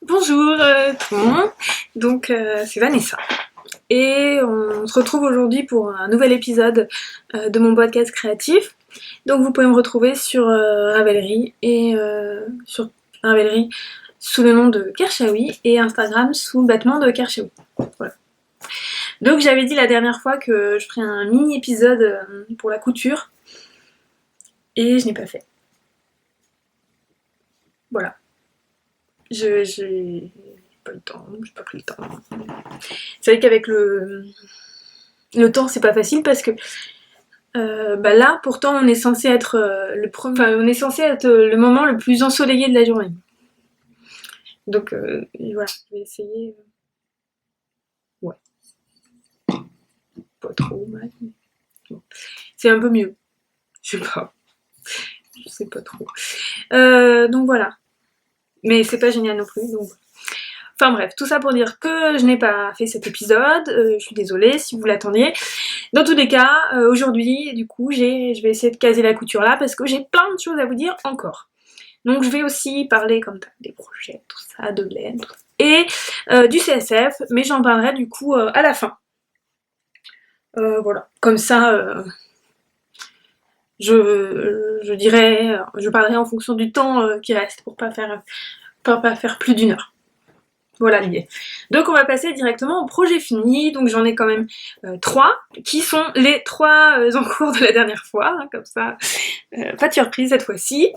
Bonjour tout le monde, donc c'est Vanessa et on se retrouve aujourd'hui pour un nouvel épisode de mon podcast créatif. Donc vous pouvez me retrouver sur Ravelry et sur Ravelry sous le nom de Kershawi et Instagram sous Battement de Kershawi. Voilà. Donc j'avais dit la dernière fois que je ferais un mini épisode pour la couture et je n'ai pas fait. Voilà. J'ai pas le temps, j'ai pas pris le temps. C'est vrai qu'avec le temps c'est pas facile parce que là pourtant on est censé être on est censé être le moment le plus ensoleillé de la journée. Donc voilà, je vais essayer. Ouais, pas trop mal. Bon. C'est un peu mieux. Je sais pas trop. Donc voilà. Mais c'est pas génial non plus. Donc enfin bref, tout ça pour dire que je n'ai pas fait cet épisode, je suis désolée si vous l'attendiez. Dans tous les cas, aujourd'hui, du coup, je vais essayer de caser la couture là parce que j'ai plein de choses à vous dire encore. Donc je vais aussi parler comme ça des projets, tout ça, de l'aide, et du CSF, mais j'en parlerai du coup à la fin. Voilà, comme ça, je parlerai en fonction du temps qui reste pour pas faire plus d'1 heure. Voilà l'idée. Donc on va passer directement au projet fini. Donc j'en ai quand même 3 qui sont les 3 en cours de la dernière fois, hein, comme ça, pas de surprise cette fois-ci.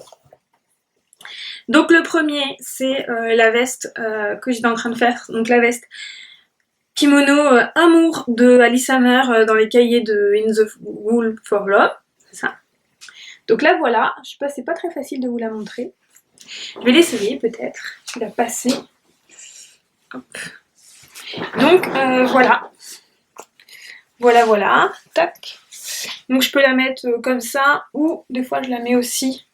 Donc le premier c'est la veste que j'étais en train de faire, donc la veste kimono Amour de Alice Hammer dans les cahiers de In the Wool for Love, c'est ça. Donc là voilà, je sais pas, c'est pas très facile de vous la montrer. Je vais l'essayer peut-être, je vais la passer. Hop. Donc voilà. Voilà, tac. Donc je peux la mettre comme ça, ou des fois je la mets aussi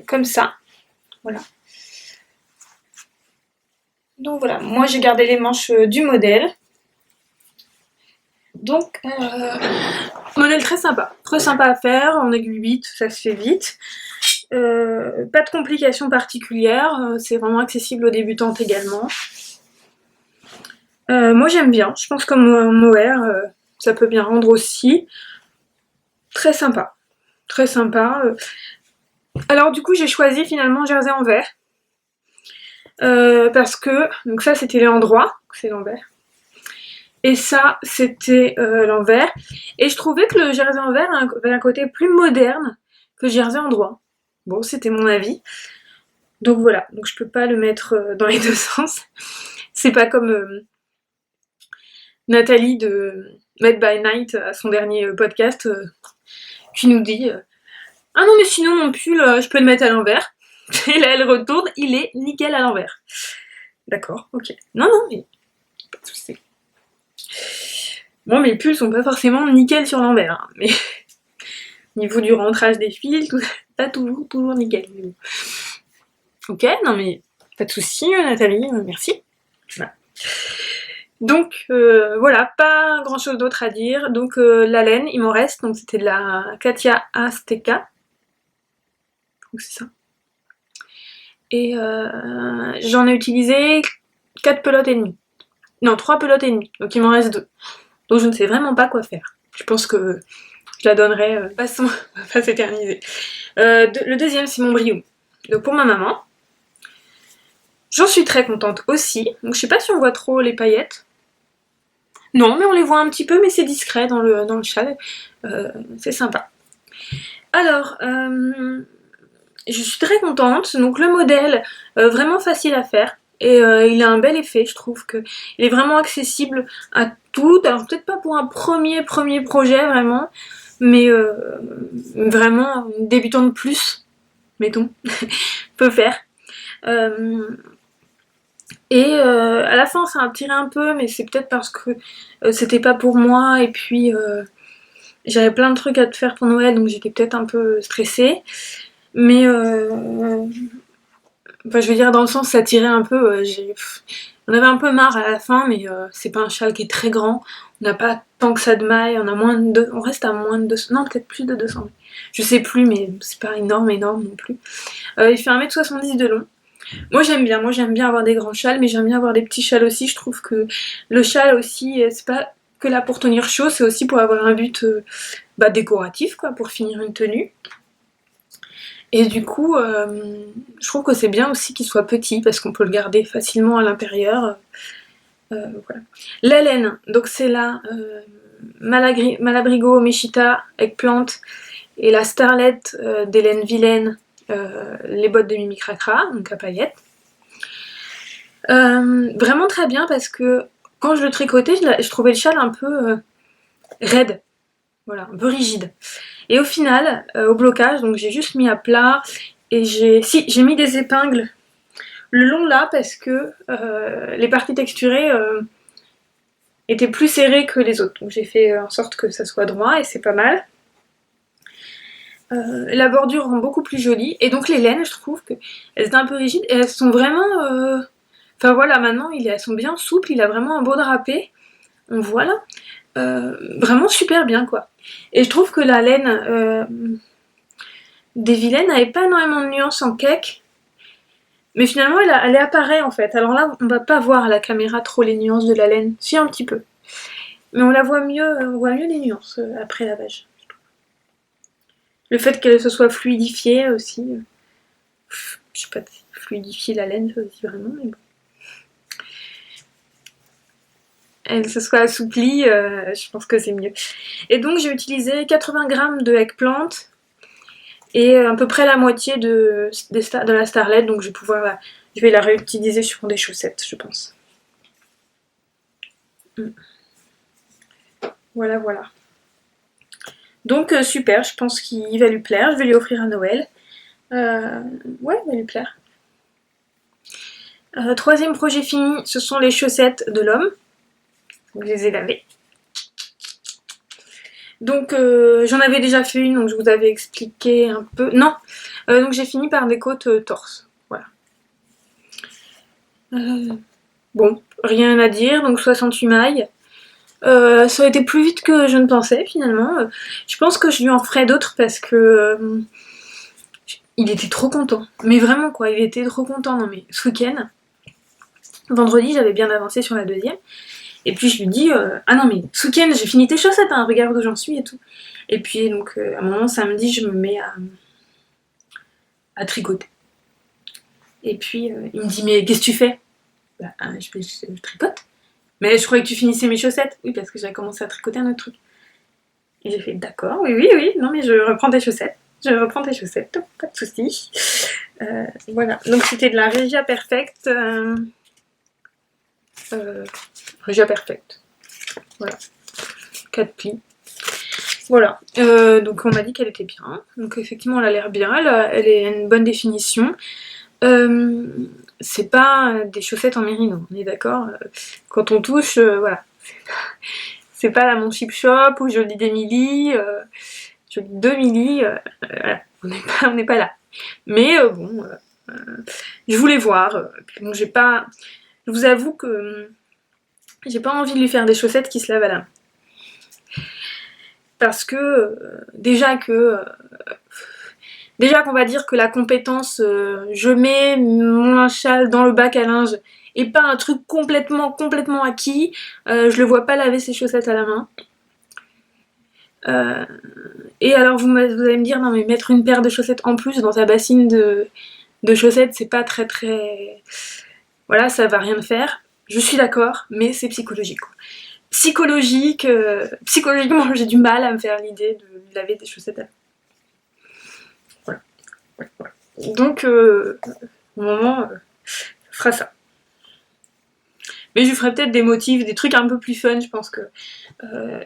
comme ça. Voilà. Donc voilà, moi j'ai gardé les manches du modèle. Donc, modèle très sympa à faire, en aiguille 8, ça se fait vite. Pas de complications particulières, c'est vraiment accessible aux débutantes également. Moi j'aime bien, je pense comme mohair, ça peut bien rendre aussi. Très sympa, très sympa. Alors du coup j'ai choisi finalement jersey envers. Parce que, donc ça c'était l'endroit, c'est l'envers. Et ça c'était l'envers. Et je trouvais que le jersey envers avait un côté plus moderne que le jersey endroit. Bon, c'était mon avis. Donc voilà, donc je peux pas le mettre dans les deux sens. C'est pas comme Nathalie de Made by Night à son dernier podcast qui nous dit ah non mais sinon mon pull je peux le mettre à l'envers. Et là elle retourne, il est nickel à l'envers. D'accord, ok. Non mais pas de soucis. Bon mes pulls sont pas forcément nickel sur l'envers, hein, mais niveau du rentrage des fils, tout, pas toujours nickel. Ok, non mais pas de soucis Nathalie, merci. Voilà. Donc voilà, pas grand chose d'autre à dire. Donc la laine, il m'en reste, donc c'était de la Katia Azteca. Donc c'est ça. Et j'en ai utilisé 4 pelotes et demie. Non, 3 pelotes et demie, donc il m'en reste 2. Donc je ne sais vraiment pas quoi faire. Je pense que je la donnerai, passons, on va pas s'éterniser. Le deuxième c'est mon brio. Donc pour ma maman. J'en suis très contente aussi. Donc je sais pas si on voit trop les paillettes. Non, mais on les voit un petit peu, mais c'est discret dans le châle. C'est sympa. Alors, je suis très contente. Donc le modèle, vraiment facile à faire. Et il a un bel effet, je trouve que il est vraiment accessible à toutes. Alors peut-être pas pour un premier projet vraiment, mais vraiment débutant de plus, mettons, peut faire. Et à la fin ça a tiré un peu, mais c'est peut-être parce que c'était pas pour moi, et puis j'avais plein de trucs à te faire pour Noël, donc j'étais peut-être un peu stressée. Mais enfin, je veux dire, dans le sens ça tirait un peu, on avait un peu marre à la fin, mais c'est pas un châle qui est très grand, on n'a pas tant que ça de mailles, on reste à moins de 200, non peut-être plus de 200, je sais plus, mais c'est pas énorme non plus. Il fait 1m70 de long. Moi j'aime bien avoir des grands châles, mais j'aime bien avoir des petits châles aussi. Je trouve que le châle aussi, c'est pas que là pour tenir chaud, c'est aussi pour avoir un but décoratif, quoi, pour finir une tenue. Et du coup, je trouve que c'est bien aussi qu'il soit petit, parce qu'on peut le garder facilement à l'intérieur. Voilà. La laine, donc c'est la Malabrigo, Meshita, Eggplant et la Starlet d'Hélène Vilaine, les bottes de Mimi Cracra, donc à paillettes. Vraiment très bien parce que quand je le tricotais, je trouvais le châle un peu raide, voilà, un peu rigide. Et au final, au blocage, donc j'ai juste mis à plat et j'ai mis des épingles le long là parce que les parties texturées étaient plus serrées que les autres. Donc j'ai fait en sorte que ça soit droit et c'est pas mal. La bordure rend beaucoup plus jolie. Et donc les laines, je trouve qu'elles étaient un peu rigides et elles sont vraiment... Enfin voilà, maintenant elles sont bien souples, il a vraiment un beau drapé. On voit là. Vraiment super bien quoi. Et je trouve que la laine des vilaines n'avait pas énormément de nuances en cake. Mais finalement elle apparaît en fait. Alors là on va pas voir à la caméra trop les nuances de la laine. Si un petit peu. Mais on voit mieux les nuances après lavage. Le fait qu'elle se soit fluidifiée aussi. Je sais pas si fluidifier la laine, ça aussi vraiment, mais bon. Elle se soit assouplie, je pense que c'est mieux. Et donc j'ai utilisé 80 g de eggplant et à peu près la moitié de la Starlet, donc je vais la réutiliser sur des chaussettes, je pense. Voilà, voilà. Donc super, je pense qu'il va lui plaire, je vais lui offrir à Noël. Ouais, il va lui plaire. Troisième projet fini, ce sont les chaussettes de l'homme. Je les ai lavées. Donc j'en avais déjà fait une, donc je vous avais expliqué un peu. Non, donc j'ai fini par des côtes torse. Voilà. Bon, rien à dire, donc 68 mailles. Ça aurait été plus vite que je ne pensais finalement. Je pense que je lui en ferai d'autres parce que il était trop content. Mais vraiment quoi, il était trop content. Non mais ce week-end, vendredi, j'avais bien avancé sur la deuxième. Et puis je lui dis ah non mais ce week-end j'ai fini tes chaussettes, hein, regarde où j'en suis et tout. Et puis donc à un moment samedi je me mets à tricoter. Et puis il me dit mais qu'est-ce que tu fais? Je tricote. Mais je croyais que tu finissais mes chaussettes. Oui parce que j'avais commencé à tricoter un autre truc. Et j'ai fait d'accord, oui, non mais je reprends tes chaussettes. Pas de soucis. Voilà, donc c'était de la Regia Perfect. Regia Perfect. Voilà. 4 plis. Voilà. Donc on m'a dit qu'elle était bien. Donc effectivement elle a l'air bien. Elle est une bonne définition. C'est pas des chaussettes en mérino, on est d'accord. Quand on touche, voilà. C'est pas la Mon Chip Shop ou Jolie d'Emily, Jolie 2 milli. Voilà. On n'est pas là. Mais bon, je voulais voir. Donc je vous avoue que j'ai pas envie de lui faire des chaussettes qui se lavent à la main. Parce que déjà qu'on va dire que la compétence je mets mon châle dans le bac à linge et pas un truc complètement acquis, je le vois pas laver ses chaussettes à la main. Et alors vous allez me dire non mais mettre une paire de chaussettes en plus dans sa bassine de chaussettes c'est pas très voilà, ça va rien faire. Je suis d'accord, mais c'est psychologique quoi. Psychologiquement j'ai du mal à me faire l'idée de laver des chaussettes à la main. Voilà. Donc au moment ça fera ça. Mais je lui ferai peut-être des motifs, des trucs un peu plus fun, je pense que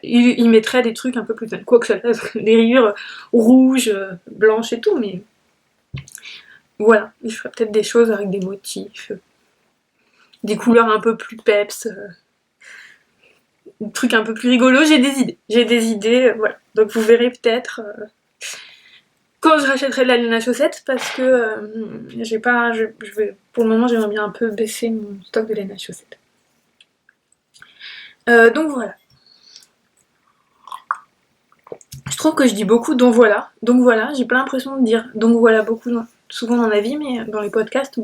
il mettrait des trucs un peu plus fun. Quoi que ça fasse, des rayures rouges, blanches et tout, mais voilà, je ferai peut-être des choses avec des motifs, des couleurs un peu plus peps, des trucs un peu plus rigolos, j'ai des idées, voilà. Donc vous verrez peut-être quand je rachèterai de la laine à chaussettes, parce que pour le moment j'aimerais bien un peu baisser mon stock de laine à chaussettes. Donc voilà. Je trouve que je dis beaucoup donc voilà, j'ai pas l'impression de dire donc voilà beaucoup souvent dans la vie, mais dans les podcasts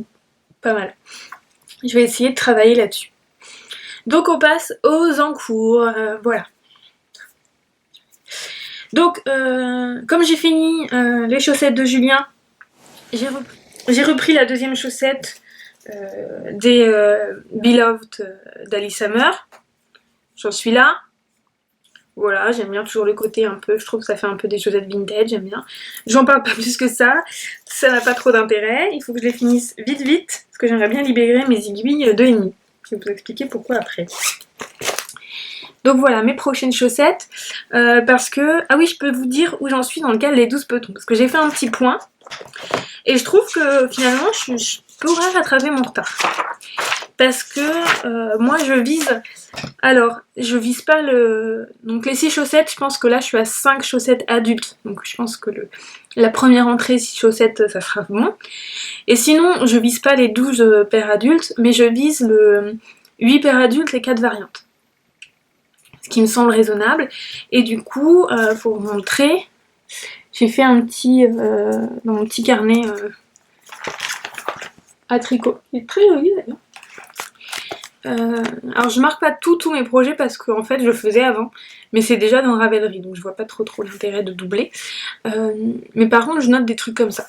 pas mal. Je vais essayer de travailler là-dessus. Donc on passe aux encours, voilà. Donc comme j'ai fini les chaussettes de Julien, j'ai repris la deuxième chaussette des Beloved d'Alice Summer. J'en suis là. Voilà, j'aime bien toujours le côté un peu, je trouve que ça fait un peu des chaussettes vintage, j'aime bien. J'en parle pas plus que ça n'a pas trop d'intérêt. Il faut que je les finisse vite, parce que j'aimerais bien libérer mes aiguilles 2,5. Je vais vous expliquer pourquoi après. Donc voilà, mes prochaines chaussettes, parce que... Ah oui, je peux vous dire où j'en suis dans le cas des 12 petons, parce que j'ai fait un petit point, et je trouve que finalement, je pourrais rattraper mon retard. Parce que moi, je vise... Alors, je vise pas le... Donc les 6 chaussettes, je pense que là, je suis à 5 chaussettes adultes. Donc je pense que la première entrée, 6 chaussettes, ça sera bon. Et sinon, je vise pas les 12 paires adultes, mais je vise le 8 paires adultes et 4 variantes. Ce qui me semble raisonnable. Et du coup, pour vous montrer, j'ai fait un petit... dans mon petit carnet à tricot. Il est très joli d'ailleurs. Alors je marque pas tous mes projets parce qu'en fait je le faisais avant, mais c'est déjà dans Ravelry, donc je vois pas trop l'intérêt de doubler. Mais par contre je note des trucs comme ça.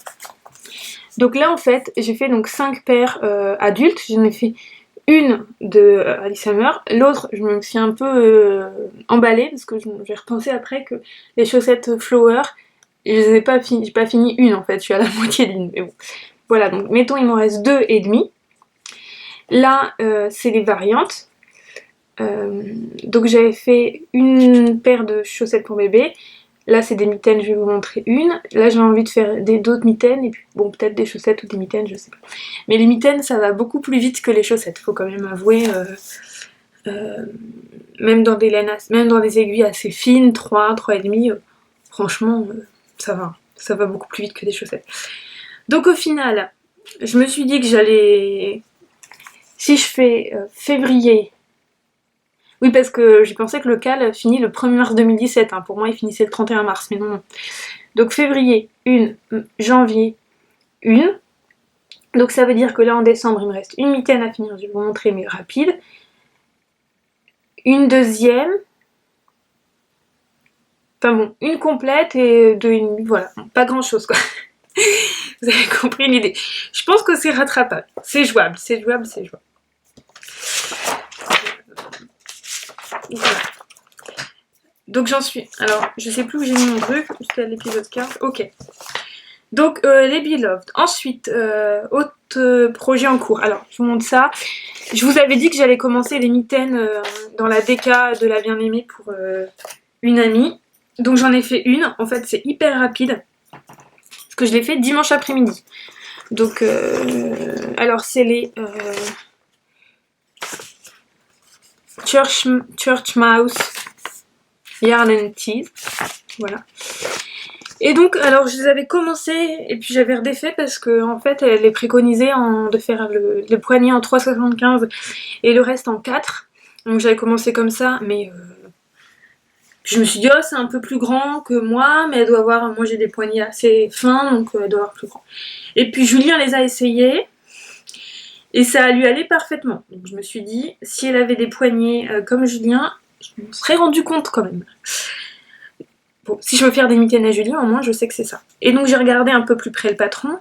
Donc là en fait j'ai fait donc 5 paires adultes, j'en ai fait une de Alice Summer, l'autre je me suis un peu emballée parce que j'ai repensé après que les chaussettes Flower, je les ai pas fini, j'ai pas fini une en fait, je suis à la moitié d'une, mais bon. Voilà, donc mettons il m'en reste 2,5. Là, c'est les variantes. Donc j'avais fait une paire de chaussettes pour bébé. Là, c'est des mitaines, je vais vous montrer une. Là, j'ai envie de faire d'autres mitaines. Et puis, bon, peut-être des chaussettes ou des mitaines, je sais pas. Mais les mitaines, ça va beaucoup plus vite que les chaussettes. Faut quand même avouer. Même dans des laines, même dans des aiguilles assez fines, 3,5, franchement, ça va. Ça va beaucoup plus vite que des chaussettes. Donc au final, je me suis dit que j'allais... Si je fais février... Oui, parce que j'ai pensé que le cal finit le 1er mars 2017. Hein. Pour moi, il finissait le 31 mars, mais non. Donc février, une. Janvier, une. Donc ça veut dire que là, en décembre, il me reste une mitaine à finir. Je vais vous montrer, mais rapide. Une deuxième. Enfin bon, une complète et deux et demi. Voilà, pas grand-chose, quoi. Vous avez compris l'idée. Je pense que c'est rattrapable. C'est jouable, c'est jouable, c'est jouable. Voilà. Donc j'en suis... Alors, je sais plus où j'ai mis mon truc. C'était à l'épisode 15. Ok. Donc, les Beloved. Ensuite, autre projet en cours. Alors, je vous montre ça. Je vous avais dit que j'allais commencer les mitaines dans la DK de la bien-aimée pour une amie. Donc j'en ai fait une. En fait, c'est hyper rapide. Parce que je l'ai fait dimanche après-midi. Donc, alors c'est les... Church Mouse Yarn and Tees, voilà. Et donc, alors je les avais commencé et puis j'avais redéfait parce que en fait elle est préconisée de faire le poignet en 3,75 et le reste en 4. Donc j'avais commencé comme ça, mais je me suis dit oh c'est un peu plus grand que moi, mais elle doit avoir, moi j'ai des poignets assez fins donc elle doit avoir plus grand. Et puis Julien les a essayés. Et ça lui allait parfaitement. Donc je me suis dit, si elle avait des poignets comme Julien, je me serais rendu compte quand même. Bon, si je veux faire des mitaines à Julien, au moins je sais que c'est ça. Et donc j'ai regardé un peu plus près le patron.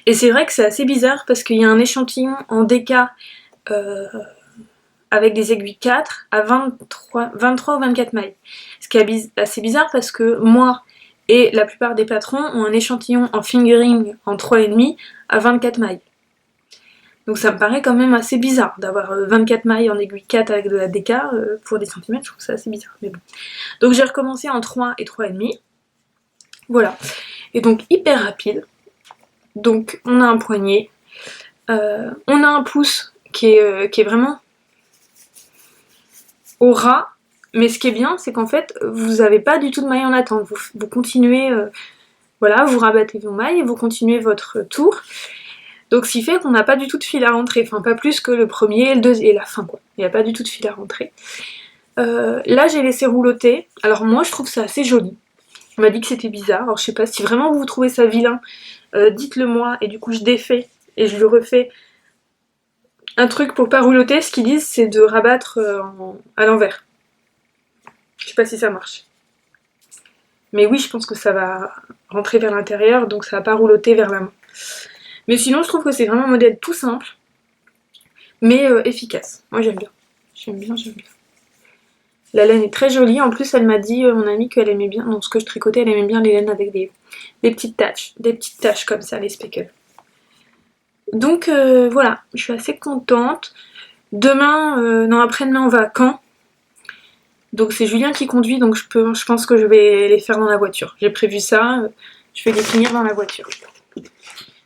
Et c'est vrai que c'est assez bizarre parce qu'il y a un échantillon en DK avec des aiguilles 4 à 23 ou 24 mailles. Ce qui est assez bizarre parce que moi et la plupart des patrons ont un échantillon en fingering en 3,5 à 24 mailles. Donc ça me paraît quand même assez bizarre d'avoir 24 mailles en aiguille 4 avec de la DK pour des centimètres, je trouve ça assez bizarre, mais bon. Donc j'ai recommencé en 3 et 3,5. Voilà. Et donc hyper rapide. Donc on a un poignet. On a un pouce qui est vraiment au ras. Mais ce qui est bien, c'est qu'en fait, vous n'avez pas du tout de mailles en attente. Vous continuez, voilà, vous rabattez vos mailles et vous continuez votre tour. Donc ce qui fait qu'on n'a pas du tout de fil à rentrer, enfin pas plus que le premier, le deuxième et la fin quoi. Il n'y a pas du tout de fil à rentrer. Là j'ai laissé rouloter, alors moi je trouve ça assez joli. On m'a dit que c'était bizarre, alors je sais pas si vraiment vous trouvez ça vilain, dites-le moi et du coup je défais et je lui refais un truc pour pas rouloter. Ce qu'ils disent, c'est de rabattre à l'envers. Je sais pas si ça marche. Mais oui, je pense que ça va rentrer vers l'intérieur, donc ça va pas rouloter vers la main. Mais sinon, je trouve que c'est vraiment un modèle tout simple, mais efficace. Moi, j'aime bien. J'aime bien. La laine est très jolie. En plus, elle m'a dit, mon amie, qu'elle aimait bien, dans ce que je tricotais, elle aimait bien les laines avec des petites taches comme ça, les speckles. Donc voilà, je suis assez contente. Demain, non, après-demain, on va à Caen. Donc c'est Julien qui conduit, donc je pense que je vais les faire dans la voiture. J'ai prévu ça, je vais les finir dans la voiture.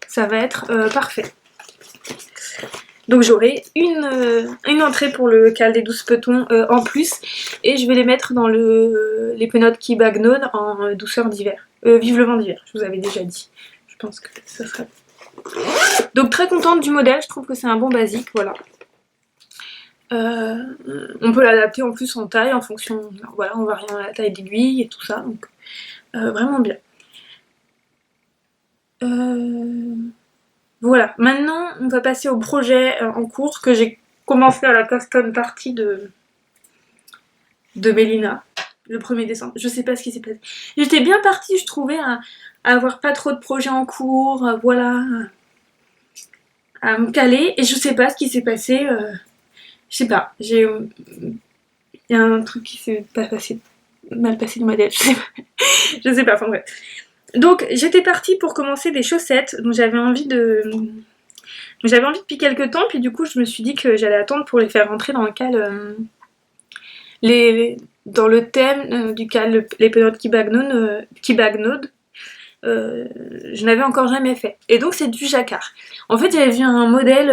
Ça va être parfait. Donc j'aurai une entrée pour le cal des 12 petons en plus, et je vais les mettre dans les penottes qui bagnodent en douceur d'hiver. Vive le vent d'hiver, je vous avais déjà dit. Je pense que ça sera... Donc très contente du modèle, je trouve que c'est un bon basique, voilà. On peut l'adapter en plus en taille en fonction, voilà, on varie la taille d'aiguille et tout ça, donc vraiment bien. Voilà, maintenant on va passer au projet en cours que j'ai commencé à la custom party de Mélina le 1er décembre. Je sais pas ce qui s'est passé. J'étais bien partie, je trouvais, à avoir pas trop de projets en cours, voilà, à me caler, et je sais pas ce qui s'est passé. Je sais pas, il y a un truc qui s'est pas passé, mal passé dans ma tête, je sais pas, enfin bref. Donc j'étais partie pour commencer des chaussettes, dont j'avais envie depuis quelques temps, puis du coup je me suis dit que j'allais attendre pour les faire rentrer dans le cal, dans le thème du cal, les penottes qui bagnodent, je n'avais encore jamais fait. Et donc c'est du jacquard. En fait j'avais vu un modèle,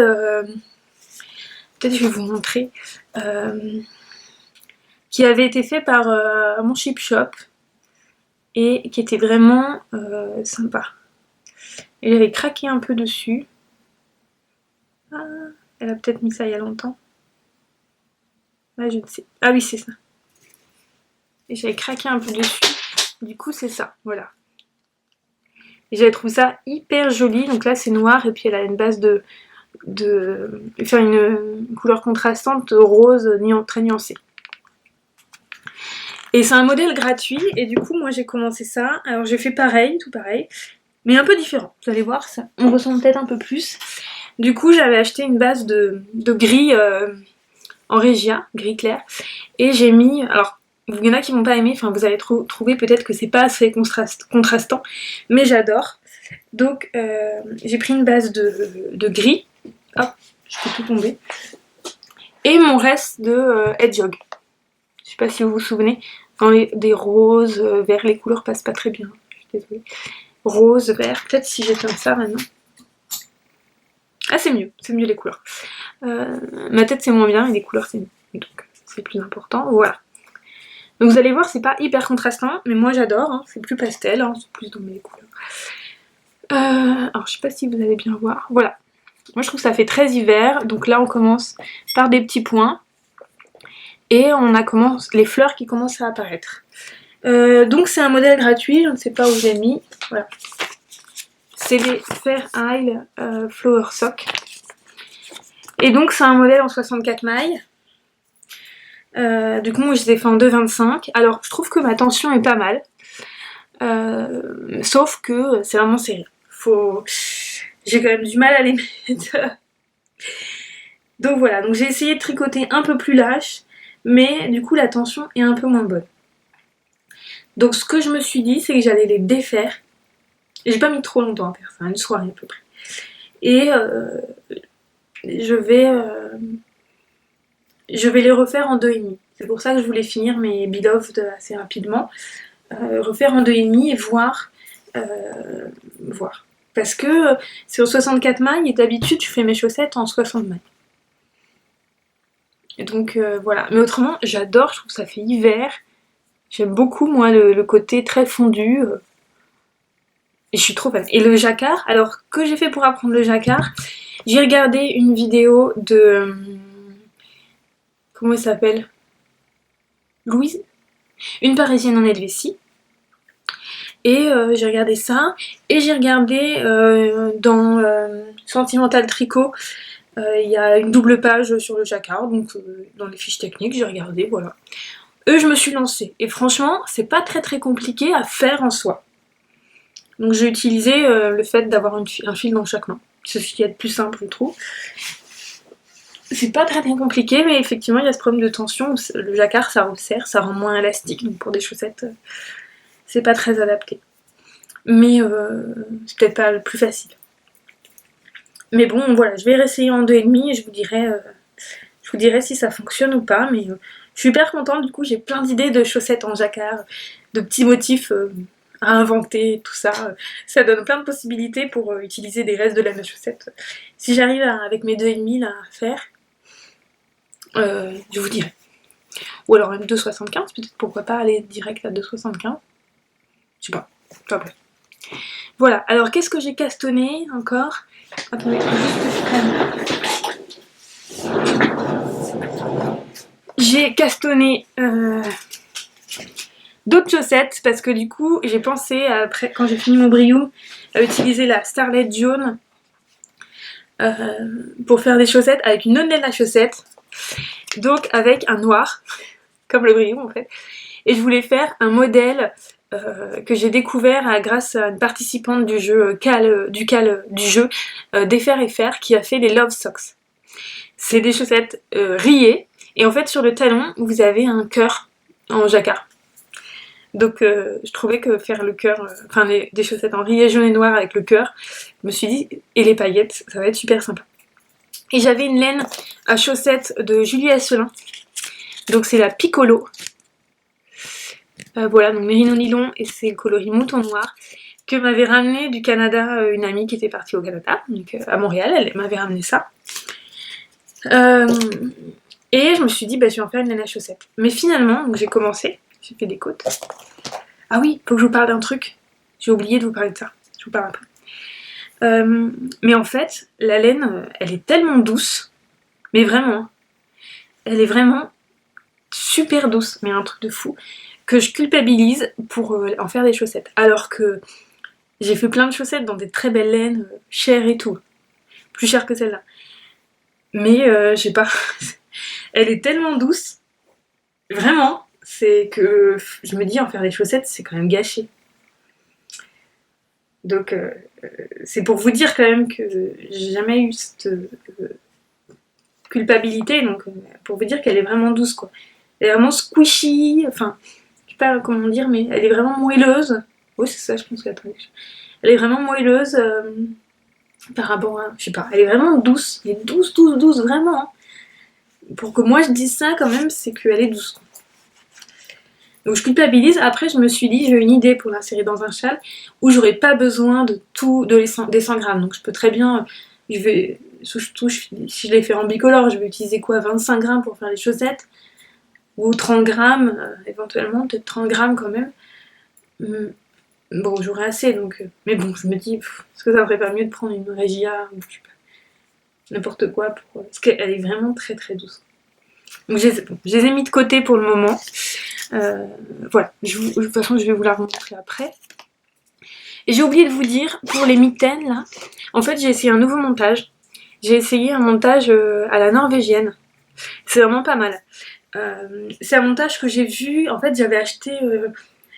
peut-être je vais vous montrer, qui avait été fait par mon Chip Shop et qui était vraiment sympa. Et j'avais craqué un peu dessus. Ah, elle a peut-être mis ça il y a longtemps. Là, je ne sais. Ah oui, c'est ça. Et j'avais craqué un peu dessus. Du coup, c'est ça, voilà. Et j'avais trouvé ça hyper joli. Donc là, c'est noir et puis elle a une base de faire une couleur contrastante rose très nuancée. Et c'est un modèle gratuit, et du coup moi j'ai commencé ça. Alors j'ai fait pareil, tout pareil, mais un peu différent. Vous allez voir, ça on ressemble peut-être un peu plus. Du coup j'avais acheté une base de gris en Régia, gris clair, et j'ai mis, alors il y en a qui vont pas aimer, enfin vous allez trouver peut-être que c'est pas assez contrastant, mais j'adore. Donc j'ai pris une base de gris, hop, je peux tout tomber, et mon reste de Hedgehog. Je sais pas si vous vous souvenez, dans des roses, verts, les couleurs passent pas très bien, je suis désolée. Rose, vert, peut-être si j'éteins ça maintenant. Ah c'est mieux les couleurs. Ma tête c'est moins bien et les couleurs c'est mieux, donc c'est plus important, voilà. Donc vous allez voir, c'est pas hyper contrastant, mais moi j'adore, hein. C'est plus pastel, hein. C'est plus dans mes couleurs. Alors je sais pas si vous allez bien voir, voilà. Moi je trouve que ça fait très hiver, donc là on commence par des petits points. Et on a les fleurs qui commencent à apparaître. Donc c'est un modèle gratuit, je ne sais pas où j'ai mis. Voilà. C'est les Fair Isle Flower Sock. Et donc c'est un modèle en 64 mailles. Du coup moi je les ai fait en 2,25. Alors je trouve que ma tension est pas mal. Sauf que c'est vraiment serré. J'ai quand même du mal à les mettre. Donc voilà, donc j'ai essayé de tricoter un peu plus lâche. Mais du coup la tension est un peu moins bonne. Donc ce que je me suis dit, c'est que j'allais les défaire. Et j'ai pas mis trop longtemps à faire ça, une soirée à peu près. Et je vais les refaire en 2,5. C'est pour ça que je voulais finir mes beloved assez rapidement. Refaire en 2,5 et voir. Parce que c'est au 64 mailles et d'habitude je fais mes chaussettes en 60 mailles. Et donc voilà, mais autrement j'adore, je trouve que ça fait hiver. J'aime beaucoup moi le côté très fondu. Et je suis trop fan. Et le jacquard, alors que j'ai fait pour apprendre le jacquard, j'ai regardé une vidéo de... comment elle s'appelle? Louise? Une Parisienne en Helvétie. Et j'ai regardé ça, et j'ai regardé dans Sentimental Tricot, il y a une double page sur le jacquard, donc dans les fiches techniques, j'ai regardé, voilà. Je me suis lancée, et franchement, c'est pas très compliqué à faire en soi. Donc j'ai utilisé le fait d'avoir un fil dans chaque main. C'est ce qui est le plus simple, je trouve. C'est pas très compliqué, mais effectivement, il y a ce problème de tension. Le jacquard, ça resserre, ça rend moins élastique, donc pour des chaussettes, c'est pas très adapté. Mais c'est peut-être pas le plus facile. Mais bon, voilà, je vais réessayer en 2,5 et je vous dirai si ça fonctionne ou pas. Mais je suis hyper contente, du coup, j'ai plein d'idées de chaussettes en jacquard, de petits motifs à inventer, tout ça. Ça donne plein de possibilités pour utiliser des restes de laine de chaussette. Si j'arrive avec mes 2,5 là à faire, je vous dirai. Ou alors même 2,75, peut-être pourquoi pas aller direct à 2,75. Je sais pas. Enfin bref. Voilà, alors qu'est-ce que j'ai castonné encore? Attendez, juste que je prenne. J'ai castonné d'autres chaussettes parce que du coup j'ai pensé, après quand j'ai fini mon Briou, à utiliser la Starlet jaune pour faire des chaussettes avec une autre laine à chaussettes, donc avec un noir, comme le Briou en fait. Et je voulais faire un modèle que j'ai découvert grâce à une participante du jeu Défaire et Faire qui a fait les Love Socks. C'est des chaussettes rayées et en fait sur le talon vous avez un cœur en jacquard. Donc je trouvais que faire le cœur, des chaussettes en rayé jaune et noir avec le cœur, je me suis dit, et les paillettes, ça va être super sympa. Et j'avais une laine à chaussettes de Julie Asselin, donc c'est la Piccolo. Voilà, donc mérino nylon et c'est le coloris mouton noir que m'avait ramené du Canada une amie qui était partie au Canada, donc à Montréal, elle m'avait ramené ça. Et je me suis dit, bah, je vais en faire une laine à chaussettes. Mais finalement, j'ai commencé, j'ai fait des côtes. Ah oui, faut que je vous parle d'un truc. J'ai oublié de vous parler de ça. Je vous parle après. Mais en fait, la laine, elle est tellement douce, mais vraiment, elle est vraiment super douce, mais un truc de fou, que je culpabilise pour en faire des chaussettes. Alors que j'ai fait plein de chaussettes dans des très belles laines, chères et tout. Plus chères que celle-là. Mais je sais pas, elle est tellement douce, vraiment, c'est que je me dis en faire des chaussettes, c'est quand même gâché. Donc c'est pour vous dire quand même que j'ai jamais eu cette culpabilité, donc pour vous dire qu'elle est vraiment douce quoi. Elle est vraiment squishy, enfin, je sais pas comment dire, mais elle est vraiment moelleuse. Oui c'est ça je pense que la traduction. Elle est vraiment moelleuse par rapport à, je sais pas, elle est vraiment douce, elle est douce, vraiment. Hein. Pour que moi je dise ça quand même, c'est qu'elle est douce. Donc je culpabilise, après je me suis dit, j'ai une idée pour l'insérer dans un châle où j'aurais pas besoin de tout, des 100 grammes. Donc je peux très bien, surtout si je les fais en bicolore, je vais utiliser quoi, 25 grammes pour faire les chaussettes, ou 30 grammes, éventuellement, peut-être 30 grammes quand même. Bon, j'aurais assez, donc... mais bon, je me dis, est-ce que ça ferait pas mieux de prendre une Regia, ou je sais pas, n'importe quoi, parce qu'elle est vraiment très douce. Donc je les ai mis de côté pour le moment. Voilà, de toute façon je vais vous la remontrer après. Et j'ai oublié de vous dire, pour les mitaines là, en fait j'ai essayé un nouveau montage. J'ai essayé un montage à la norvégienne. C'est vraiment pas mal. C'est un montage que j'ai vu, en fait j'avais acheté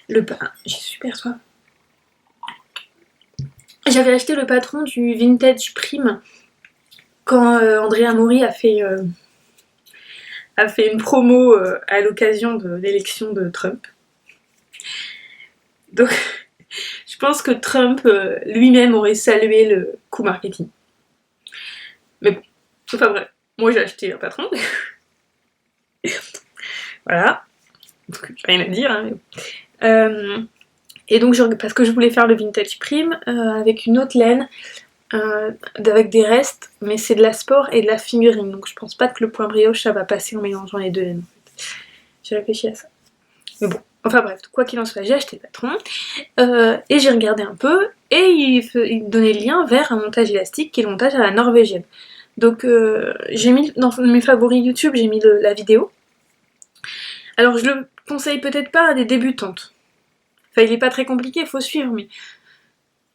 j'ai super soif. J'avais acheté le patron du Vintage Prime quand Andrea Mori a fait une promo à l'occasion de l'élection de Trump. Donc, je pense que Trump lui-même aurait salué le coup marketing. Mais bon, c'est pas vrai. Moi, j'ai acheté un patron. Voilà. Donc, rien à dire. Hein. Et donc, parce que je voulais faire le Vintage Prime avec une autre laine, avec des restes, mais c'est de la sport et de la figurine. Donc, je pense pas que le point brioche, ça va passer en mélangeant les deux laines. J'ai réfléchi à ça. Mais bon, enfin bref, quoi qu'il en soit, j'ai acheté le patron et j'ai regardé un peu et il me donnait le lien vers un montage élastique qui est le montage à la norvégienne. Donc j'ai mis dans mes favoris YouTube, j'ai mis la vidéo. Alors je le conseille peut-être pas à des débutantes. Enfin, il est pas très compliqué, il faut suivre, mais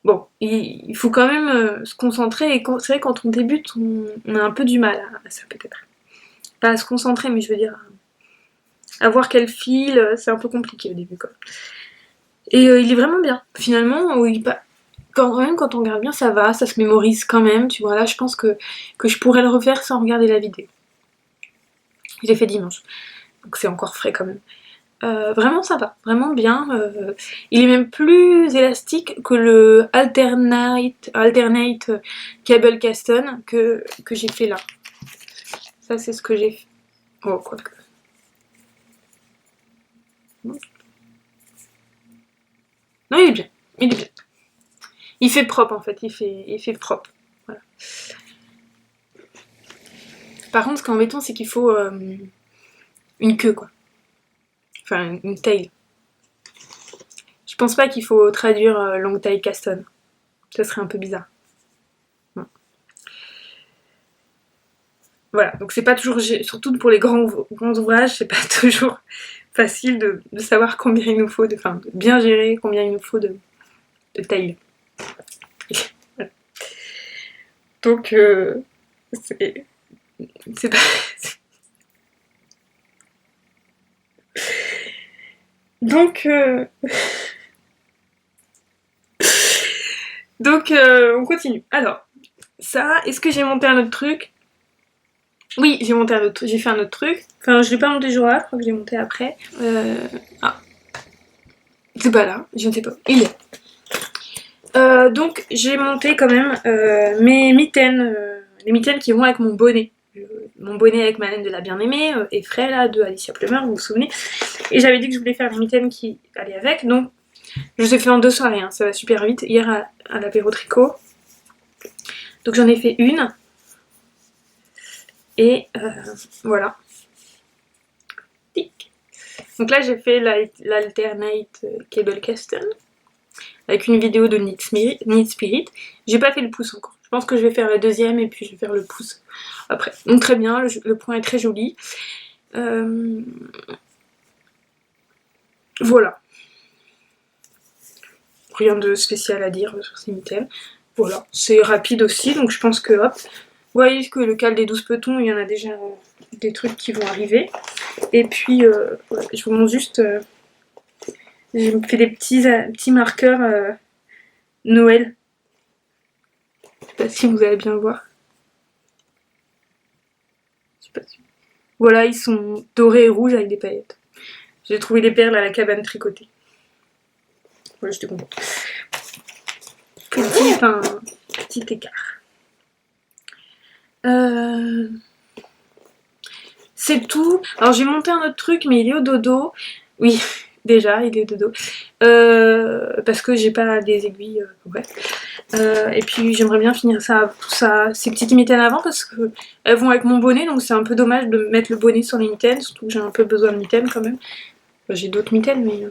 bon, il faut quand même se concentrer, et c'est vrai quand on débute, on a un peu du mal à ça peut-être. Pas à se concentrer, mais je veux dire, à voir quel fil, c'est un peu compliqué au début quoi. Et il est vraiment bien, finalement, même quand on regarde bien, ça va, ça se mémorise quand même, tu vois, là je pense que je pourrais le refaire sans regarder la vidéo. Je l'ai fait dimanche, donc c'est encore frais quand même. Vraiment sympa, vraiment bien. Il est même plus élastique que le Alternate Cable Caston que j'ai fait là. Ça c'est ce que j'ai fait. Oh, quoique. Non, il est bien. Il est bien. Il fait propre en fait, il fait propre. Voilà. Par contre, ce qui est embêtant, c'est qu'il faut une queue quoi. Enfin, une taille. Je pense pas qu'il faut traduire long tail Caston. Ça serait un peu bizarre. Non. Voilà, donc c'est pas toujours, surtout pour les grands ouvrages, c'est pas toujours facile de savoir combien il nous faut, de bien gérer combien il nous faut de taille. Voilà. Donc c'est pas... Donc on continue. Alors, ça, est-ce que j'ai monté un autre truc? Oui, j'ai monté un autre truc, j'ai fait un autre truc. Enfin, je l'ai pas monté ce jour-là, je crois que je l'ai monté après. Ah. C'est pas là, je ne sais pas. Il est. Donc j'ai monté quand même mes mitaines, les mitaines qui vont avec mon bonnet. Mon bonnet avec ma laine de la bien-aimée, et frais là, de Alicia Plummer, vous vous souvenez. Et j'avais dit que je voulais faire les mitaines qui allaient avec, donc je les ai fait en 2 soirées, hein, ça va super vite. Hier à l'apéro tricot. Donc j'en ai fait une. Et voilà. Tic. Donc là j'ai fait l'Alternate Cable Caston avec une vidéo de Knit Spirit. J'ai pas fait le pouce encore. Je pense que je vais faire la deuxième et puis je vais faire le pouce après. Donc très bien, le point est très joli. Voilà. Rien de spécial à dire sur ces mitaines. Voilà, c'est rapide aussi, donc je pense que hop. Vous voyez que le cal des 12 petons, il y en a déjà des trucs qui vont arriver. Et puis, voilà, je vous montre juste... j'ai fait des petits marqueurs Noël. Je sais pas si vous allez bien le voir. Je sais pas si... Voilà, ils sont dorés et rouges avec des paillettes. J'ai trouvé les perles à la cabane tricotée. Voilà, j'étais contente. Petit écart. C'est tout. Alors j'ai monté un autre truc, mais il est au dodo. Oui, déjà, il est au dodo. Parce que j'ai pas des aiguilles. Bref. Et puis j'aimerais bien finir ces petites mitaines avant parce que elles vont avec mon bonnet, donc c'est un peu dommage de mettre le bonnet sur les mitaines, surtout que j'ai un peu besoin de mitaines quand même. Enfin, j'ai d'autres mitaines, mais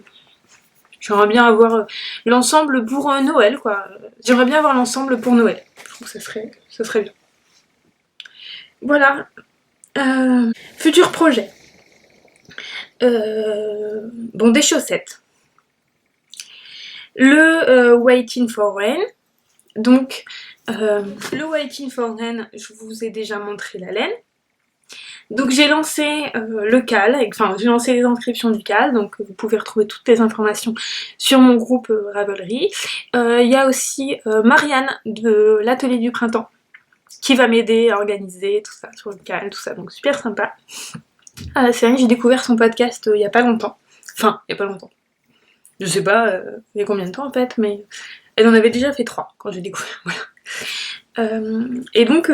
j'aimerais bien avoir l'ensemble pour Noël, quoi. J'aimerais bien avoir l'ensemble pour Noël. Je trouve que ça serait bien. Voilà. Futur projet. Bon, des chaussettes. Le Waiting for Rain. Donc, le Waiting for Rain, je vous ai déjà montré la laine. Donc j'ai lancé le cal, enfin j'ai lancé les inscriptions du cal, donc vous pouvez retrouver toutes les informations sur mon groupe Ravelry. Il y a aussi Marianne de l'atelier du printemps qui va m'aider à organiser tout ça sur le cal, tout ça, donc super sympa. C'est vrai que j'ai découvert son podcast il y a pas longtemps, enfin il y a pas longtemps, je sais pas il y a combien de temps en fait, mais elle en avait déjà fait 3 quand j'ai découvert, voilà. Et donc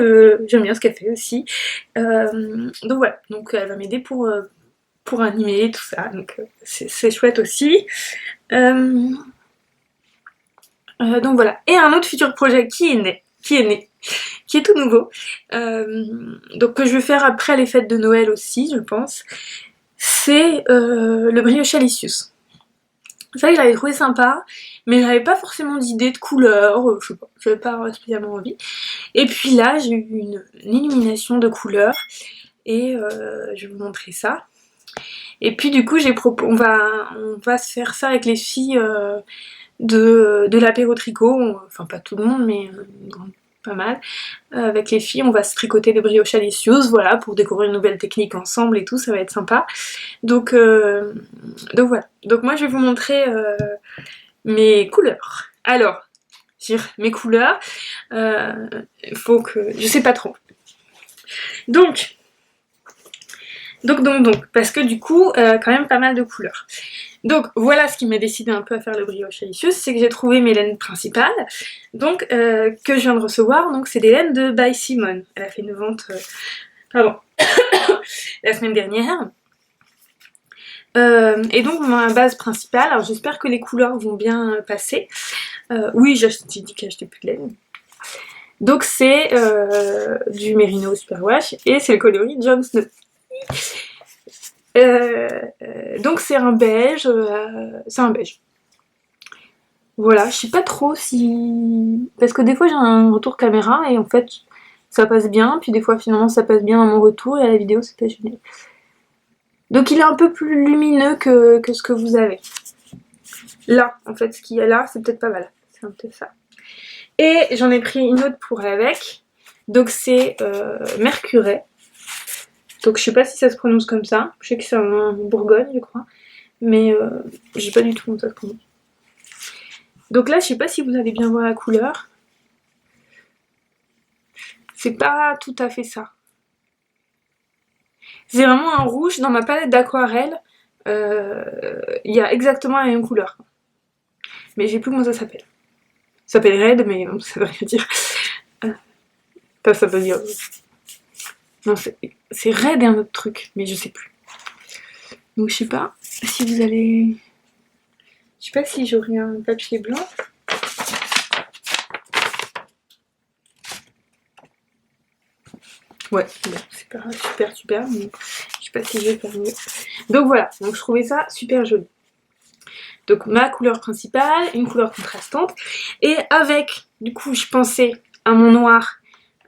j'aime bien ce qu'elle fait aussi. Donc voilà, donc elle va m'aider pour animer tout ça, donc c'est chouette aussi. Donc voilà, et un autre futur projet qui est tout nouveau, donc que je vais faire après les fêtes de Noël aussi, je pense, c'est le brioche Alicius. C'est vrai que j'avais trouvé sympa, mais j'avais pas forcément d'idée de couleur, je sais pas, j'avais pas spécialement envie. Et puis là, j'ai eu une illumination de couleurs, et je vais vous montrer ça. Et puis du coup on va se faire ça avec les filles de l'apéro tricot, enfin pas tout le monde mais pas mal. Avec les filles on va se tricoter des brioches alicieuses, voilà, pour découvrir une nouvelle technique ensemble et tout, ça va être sympa. Donc voilà, donc moi je vais vous montrer mes couleurs. Alors, mes couleurs, faut que... je sais pas trop. Donc, parce que du coup, quand même pas mal de couleurs. Donc voilà ce qui m'a décidé un peu à faire le brioche alicieuse, c'est que j'ai trouvé mes laines principales, donc que je viens de recevoir, donc c'est des laines de By Simone. Elle a fait une vente, pardon, la semaine dernière. Et donc ma base principale, alors j'espère que les couleurs vont bien passer. Oui, j'ai dit que j'achetais plus de laine. Donc c'est du Merino Superwash et c'est le coloris Jon Snow. Donc c'est un beige, Voilà, je sais pas trop si... Parce que des fois j'ai un retour caméra et en fait ça passe bien, puis des fois finalement ça passe bien à mon retour et à la vidéo c'est pas génial. Donc il est un peu plus lumineux que ce que vous avez. Là, en fait, ce qu'il y a là, c'est peut-être pas mal. C'est un peu ça. Et j'en ai pris une autre pour aller avec. Donc c'est Mercuret. Donc je sais pas si ça se prononce comme ça. Je sais que c'est en Bourgogne, je crois. Mais je sais pas du tout comment ça se prononce. Donc là, je sais pas si vous allez bien voir la couleur. C'est pas tout à fait ça. C'est vraiment un rouge. Dans ma palette d'aquarelle, il y a exactement la même couleur. Mais j'ai plus comment ça s'appelle. Ça s'appelle Red, mais ça veut rien dire. Enfin, ça veut dire... Non, c'est Red et un autre truc, mais je sais plus. Donc je sais pas si vous allez... Je sais pas si j'aurai un papier blanc. Ouais, bon, c'est pas super, mais je sais pas si je vais faire mieux. Donc voilà, donc je trouvais ça super joli. Donc ma couleur principale, une couleur contrastante, et avec, du coup, je pensais à mon noir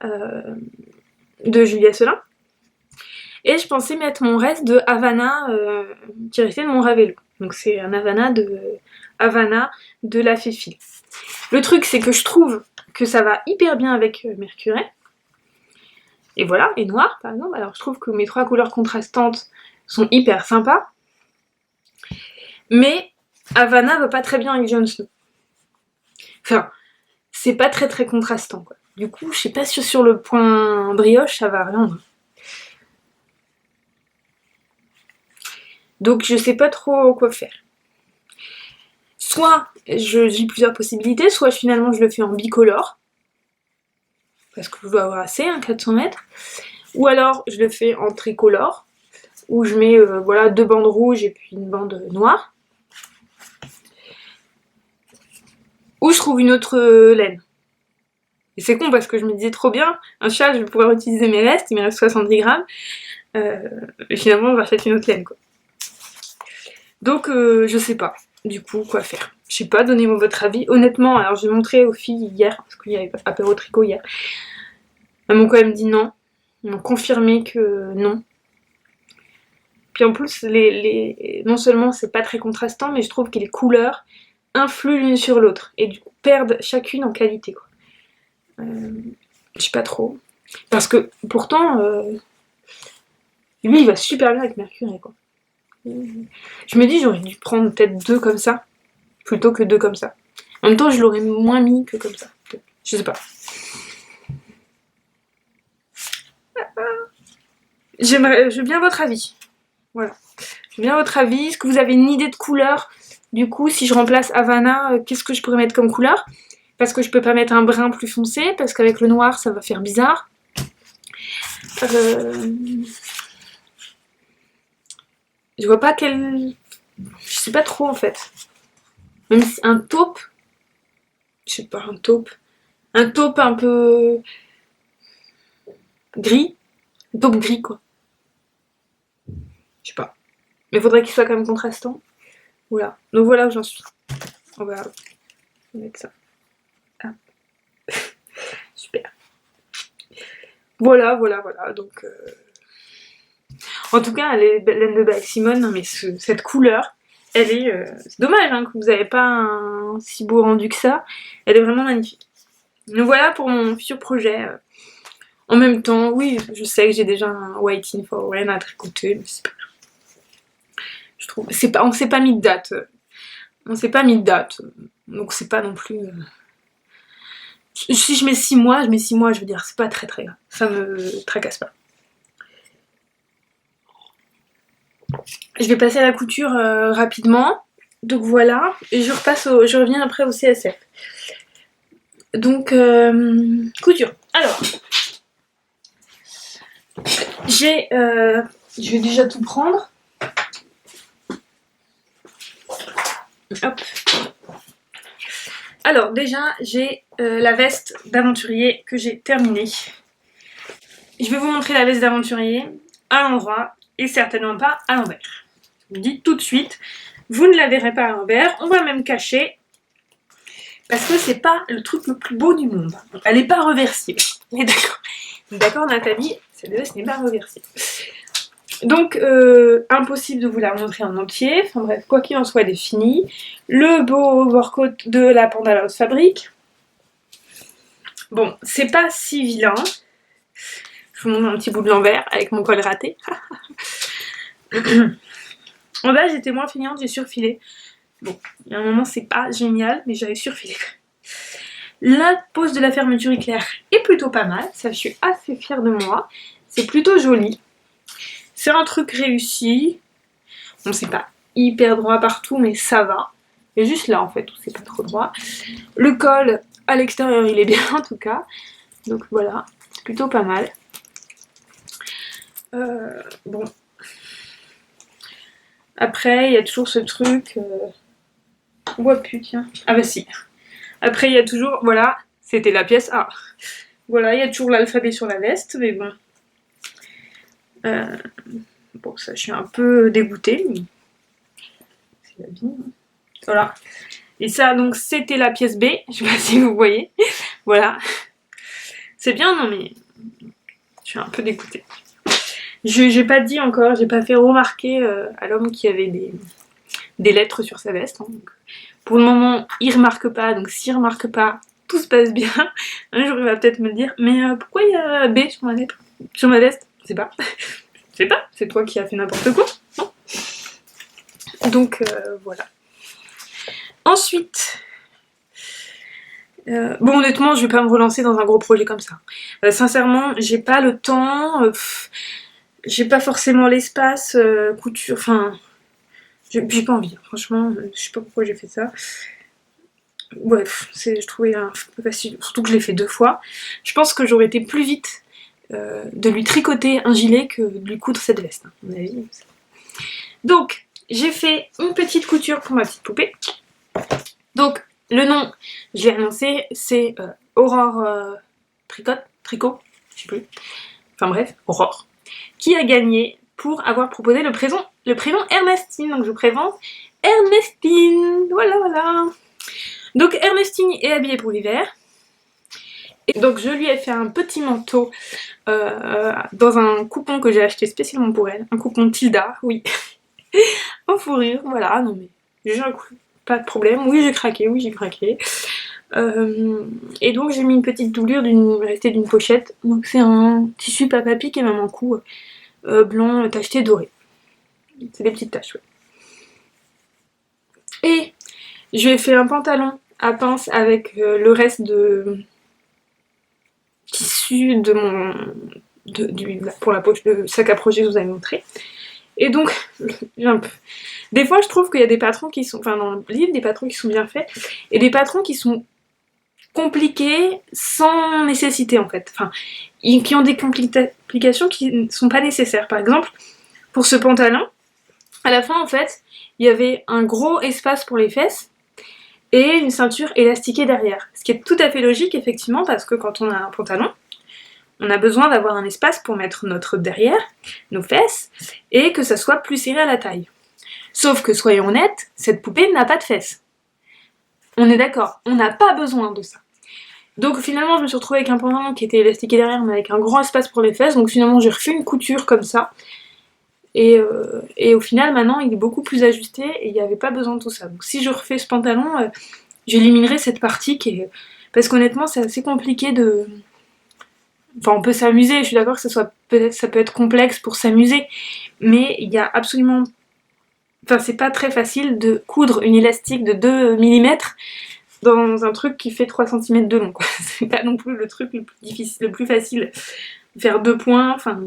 de Julia Selin, et je pensais mettre mon reste de Havana qui restait de mon Ravello. Donc c'est un Havana de la Féfil. Le truc c'est que je trouve que ça va hyper bien avec Mercuret. Et voilà, et noir par exemple. Alors je trouve que mes trois couleurs contrastantes sont hyper sympas. Mais Havana va pas très bien avec Jon Snow. Enfin, c'est pas très contrastant quoi. Du coup, je sais pas si sur le point brioche ça va rendre. Donc je sais pas trop quoi faire. Soit j'ai plusieurs possibilités, soit finalement je le fais en bicolore, parce que je dois avoir assez, 400 mètres, ou alors je le fais en tricolore, où je mets voilà, 2 bandes rouges et puis une bande noire, ou je trouve une autre laine. Et c'est con parce que je me disais trop bien, un châle je vais pouvoir utiliser mes restes, il me reste 70 grammes, et finalement on va acheter une autre laine quoi. Donc je sais pas du coup quoi faire. Je sais pas, donnez-moi votre avis. Honnêtement, alors j'ai montré aux filles hier, parce qu'il y avait apéro tricot hier, elles m'ont quand même dit non, ils m'ont confirmé que non. Puis en plus, non seulement c'est pas très contrastant, mais je trouve que les couleurs influent l'une sur l'autre et du coup perdent chacune en qualité quoi. Je sais pas trop. Parce que pourtant, lui il va super bien avec Mercury quoi. Je me dis j'aurais dû prendre peut-être 2 comme ça, plutôt que 2 comme ça. En même temps je l'aurais moins mis que comme ça. Je sais pas. Je veux bien votre avis. Voilà. Je veux bien votre avis. Est-ce que vous avez une idée de couleur? Du coup, si je remplace Havana, qu'est-ce que je pourrais mettre comme couleur? Parce que je peux pas mettre un brun plus foncé, parce qu'avec le noir, ça va faire bizarre. Je vois pas quel... Je sais pas trop, en fait. Même si un taupe... Je sais pas, un taupe... Un taupe un peu... gris. Un taupe gris, quoi. Je sais pas. Mais faudrait qu'il soit quand même contrastant. Voilà. Donc voilà où j'en suis. On va mettre ça. Ah. Super. Voilà. Donc... En tout cas, les laines de Black Simone, non mais cette couleur, elle est... c'est dommage hein, que vous n'avez pas un si beau rendu que ça. Elle est vraiment magnifique. Donc voilà pour mon futur projet. En même temps, oui, je sais que j'ai déjà un Waiting for Rain à tricoter, mais c'est pas... Je trouve... on s'est pas mis de date. On s'est pas mis de date. Donc c'est pas non plus... Si je mets 6 mois, je veux dire, c'est pas très grave. Ça me tracasse pas. Je vais passer à la couture rapidement. Donc voilà, et je reviens après au CSF. Donc, couture. Alors, je vais déjà tout prendre. Hop. Alors déjà, j'ai la veste d'aventurier que j'ai terminée. Je vais vous montrer la veste d'aventurier à l'endroit et certainement pas à l'envers. Je vous dis tout de suite, vous ne la verrez pas à l'envers, on va même cacher parce que c'est pas le truc le plus beau du monde. Elle n'est pas reversible. Mais d'accord. D'accord Nathalie, cette veste n'est pas reversible. Donc, impossible de vous la montrer en entier. Enfin bref, quoi qu'il en soit, elle est finie. Le beau overcoat de la Panda House Fabric. Bon, c'est pas si vilain. Je vous montre un petit bout de l'envers avec mon col raté. En bas, j'étais moins filante, j'ai surfilé. Bon, il y a un moment, c'est pas génial, mais j'avais surfilé. La pose de la fermeture éclair est plutôt pas mal. Ça, je suis assez fière de moi. C'est plutôt joli. C'est un truc réussi. Bon, c'est pas hyper droit partout, mais ça va. Et juste là, en fait, où c'est pas trop droit. Le col, à l'extérieur, il est bien, en tout cas. Donc voilà, c'est plutôt pas mal. Bon. Après, il y a toujours ce truc... Oh putain. Ah bah si. Après, il y a toujours... Voilà, c'était la pièce A. Voilà, il y a toujours l'alphabet sur la veste, mais bon... Bon, ça, je suis un peu dégoûtée, mais c'est la vie. Voilà. Et ça, donc, c'était la pièce B. Je sais pas si vous voyez. Voilà. C'est bien, non, mais je suis un peu dégoûtée. J'ai pas dit encore, j'ai pas fait remarquer à l'homme qu'il y avait des lettres sur sa veste. Hein. Donc, pour le moment, il remarque pas. Donc, s'il remarque pas, tout se passe bien. Un jour, il va peut-être me le dire. Mais pourquoi il y a B sur ma lettre, sur ma veste? Je sais pas. Je sais pas, c'est toi qui as fait n'importe quoi, non? Donc voilà. Ensuite, bon honnêtement, je vais pas me relancer dans un gros projet comme ça. Sincèrement, j'ai pas le temps, j'ai pas forcément l'espace, couture, enfin, j'ai pas envie. Franchement, je sais pas pourquoi j'ai fait ça. Bref, je trouvais un peu facile, surtout que je l'ai fait 2 fois. Je pense que j'aurais été plus vite de lui tricoter un gilet que de lui coudre cette veste, à mon avis. Donc, j'ai fait une petite couture pour ma petite poupée. Donc, le nom, je l'ai annoncé, c'est Aurore Tricot, je sais plus. Enfin bref, Aurore, qui a gagné pour avoir proposé le prénom Ernestine. Donc, je vous présente Ernestine. Voilà. Donc, Ernestine est habillée pour l'hiver. Et donc je lui ai fait un petit manteau dans un coupon que j'ai acheté spécialement pour elle, un coupon Tilda, oui, en fourrure, voilà, non mais j'ai un coup, pas de problème, oui j'ai craqué. Et donc j'ai mis une petite doublure restée d'une pochette, donc c'est un tissu Papa Pic et Maman Cou blanc tacheté doré, c'est des petites taches, ouais. Et je lui ai fait un pantalon à pince avec le reste de tissu de pour la poche de sac à projet que je vous avais montré. Et donc, des fois je trouve qu'il y a des patrons qui sont, enfin dans le livre, des patrons qui sont bien faits, et des patrons qui sont compliqués sans nécessité en fait, enfin, qui ont des complications qui ne sont pas nécessaires. Par exemple, pour ce pantalon, à la fin en fait, il y avait un gros espace pour les fesses, et une ceinture élastiquée derrière. Ce qui est tout à fait logique, effectivement, parce que quand on a un pantalon, on a besoin d'avoir un espace pour mettre notre derrière, nos fesses, et que ça soit plus serré à la taille. Sauf que, soyons honnêtes, cette poupée n'a pas de fesses. On est d'accord, on n'a pas besoin de ça. Donc finalement, je me suis retrouvée avec un pantalon qui était élastiqué derrière, mais avec un grand espace pour les fesses, donc finalement j'ai refait une couture comme ça, Et au final, maintenant, il est beaucoup plus ajusté et il n'y avait pas besoin de tout ça. Donc si je refais ce pantalon, j'éliminerai cette partie qui est... Parce qu'honnêtement, c'est assez compliqué de... Enfin, on peut s'amuser, je suis d'accord que ça peut être complexe pour s'amuser, mais il y a absolument... Enfin, c'est pas très facile de coudre une élastique de 2 mm dans un truc qui fait 3 cm de long, quoi. C'est pas non plus le truc le plus difficile, le plus facile. Faire 2 points, enfin...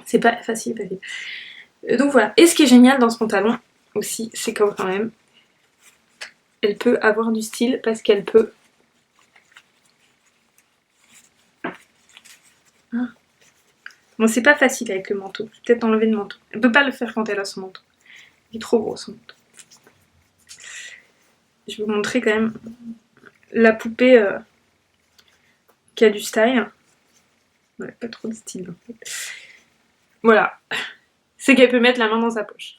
C'est pas facile. Donc voilà. Et ce qui est génial dans ce pantalon aussi, c'est quand même... Elle peut avoir du style parce qu'elle peut... Bon, c'est pas facile avec le manteau. Je vais peut-être enlever le manteau. Elle peut pas le faire quand elle a son manteau. Il est trop gros son manteau. Je vais vous montrer quand même la poupée qui a du style. Ouais, pas trop de style en fait. Voilà. C'est qu'elle peut mettre la main dans sa poche.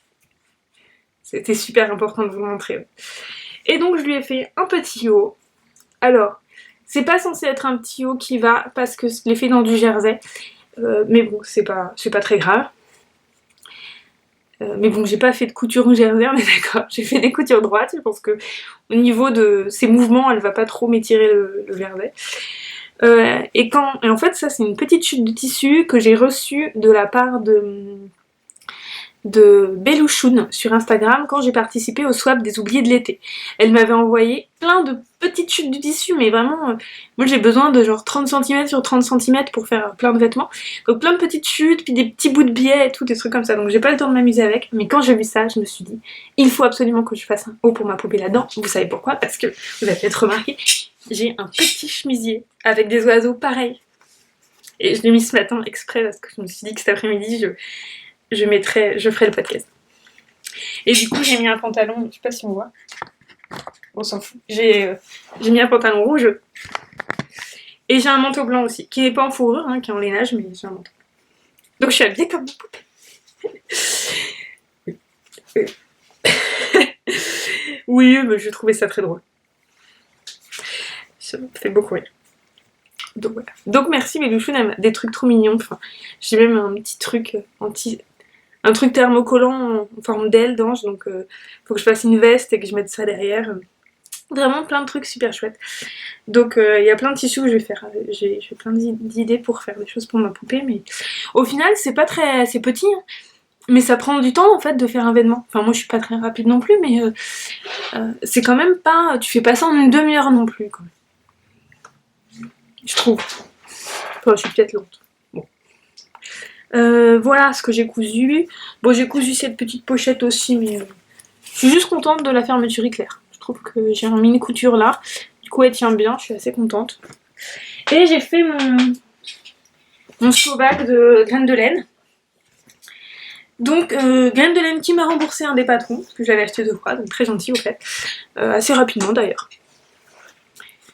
C'était super important de vous le montrer. Ouais. Et donc je lui ai fait un petit haut. Alors, c'est pas censé être un petit haut qui va parce que je l'ai fait dans du jersey. Mais bon, c'est pas très grave. Mais bon, j'ai pas fait de couture jersey, on est d'accord. J'ai fait des coutures droites. Je pense que au niveau de ses mouvements, elle va pas trop m'étirer le jersey. Et en fait, ça c'est une petite chute de tissu que j'ai reçue de la part de Belouchoun sur Instagram quand j'ai participé au swap des oubliés de l'été. Elle m'avait envoyé plein de petites chutes de tissu, mais vraiment, moi j'ai besoin de genre 30 cm sur 30 cm pour faire plein de vêtements. Donc plein de petites chutes, puis des petits bouts de biais et tout, des trucs comme ça. Donc j'ai pas le temps de m'amuser avec, mais quand j'ai vu ça, je me suis dit, il faut absolument que je fasse un haut pour ma poupée là-dedans. Vous savez pourquoi? Parce que, vous avez peut-être remarqué, j'ai un petit chemisier avec des oiseaux pareils. Et je l'ai mis ce matin exprès parce que je me suis dit que cet après-midi, je ferai le podcast. Et du coup, j'ai mis un pantalon, je sais pas si on voit, on s'en fout. J'ai mis un pantalon rouge et j'ai un manteau blanc aussi, qui n'est pas en fourrure, hein, qui est en lainage, mais j'ai un manteau. Donc je suis habillée comme une poupée. Oui, mais je trouvais ça très drôle. Ça me fait beaucoup rire. Donc voilà. Donc merci Belouchoun, elle m'a des trucs trop mignons. Enfin, j'ai même un petit truc un truc thermocollant en forme d'aile d'ange, donc faut que je fasse une veste et que je mette ça derrière. Vraiment plein de trucs super chouettes. Donc il y a plein de tissus que je vais faire. J'ai plein d'idées pour faire des choses pour ma poupée, mais au final c'est pas très... c'est petit, hein, mais ça prend du temps en fait de faire un vêtement. Enfin moi je suis pas très rapide non plus, mais c'est quand même pas... Tu fais pas ça en une demi-heure non plus, quand même. Je trouve. Enfin, je suis peut-être lente. Voilà ce que j'ai cousu. Bon, j'ai cousu cette petite pochette aussi, mais je suis juste contente de la fermeture éclair. Je trouve que j'ai un mini couture là. Du coup, elle tient bien, je suis assez contente. Et j'ai fait mon sauvage de graines de laine. Donc, graines de laine qui m'a remboursé un des patrons, parce que j'avais acheté 2 fois, donc très gentil au fait. Assez rapidement d'ailleurs.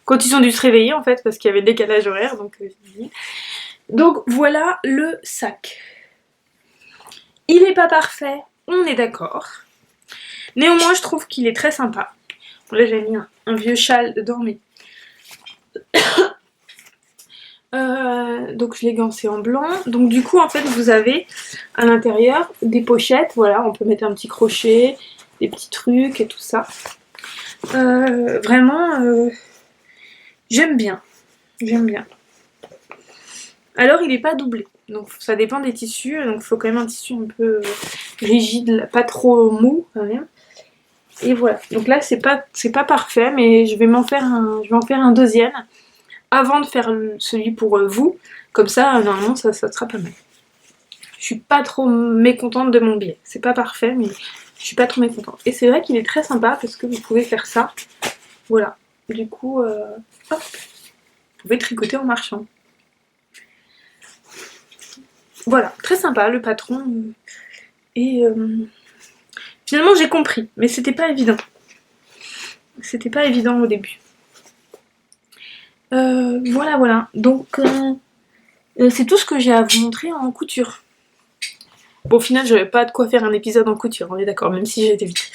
Quand ils ont dû se réveiller en fait, parce qu'il y avait le décalage horaire, donc voilà le sac. Il n'est pas parfait, on est d'accord. Néanmoins, je trouve qu'il est très sympa. Bon, là, j'ai mis un vieux châle dedans, mais... donc je l'ai gancé en blanc. Donc du coup, en fait, vous avez à l'intérieur des pochettes. Voilà, on peut mettre un petit crochet, des petits trucs et tout ça. Vraiment, j'aime bien. J'aime bien. Alors, il n'est pas doublé. Donc ça dépend des tissus. Donc il faut quand même un tissu un peu rigide, pas trop mou quand même. Et voilà. Donc là, c'est pas parfait, mais je vais en faire un deuxième avant de faire celui pour vous. Comme ça, normalement, ça sera pas mal. Je suis pas trop mécontente de mon biais. C'est pas parfait, mais je suis pas trop mécontente. Et c'est vrai qu'il est très sympa parce que vous pouvez faire ça. Voilà. Du coup, hop, vous pouvez tricoter en marchant. Voilà, très sympa le patron. Et finalement j'ai compris, mais c'était pas évident. C'était pas évident au début. Voilà. Donc c'est tout ce que j'ai à vous montrer en couture. Bon, au final, j'avais pas de quoi faire un épisode en couture, on est d'accord, même si j'ai été vite.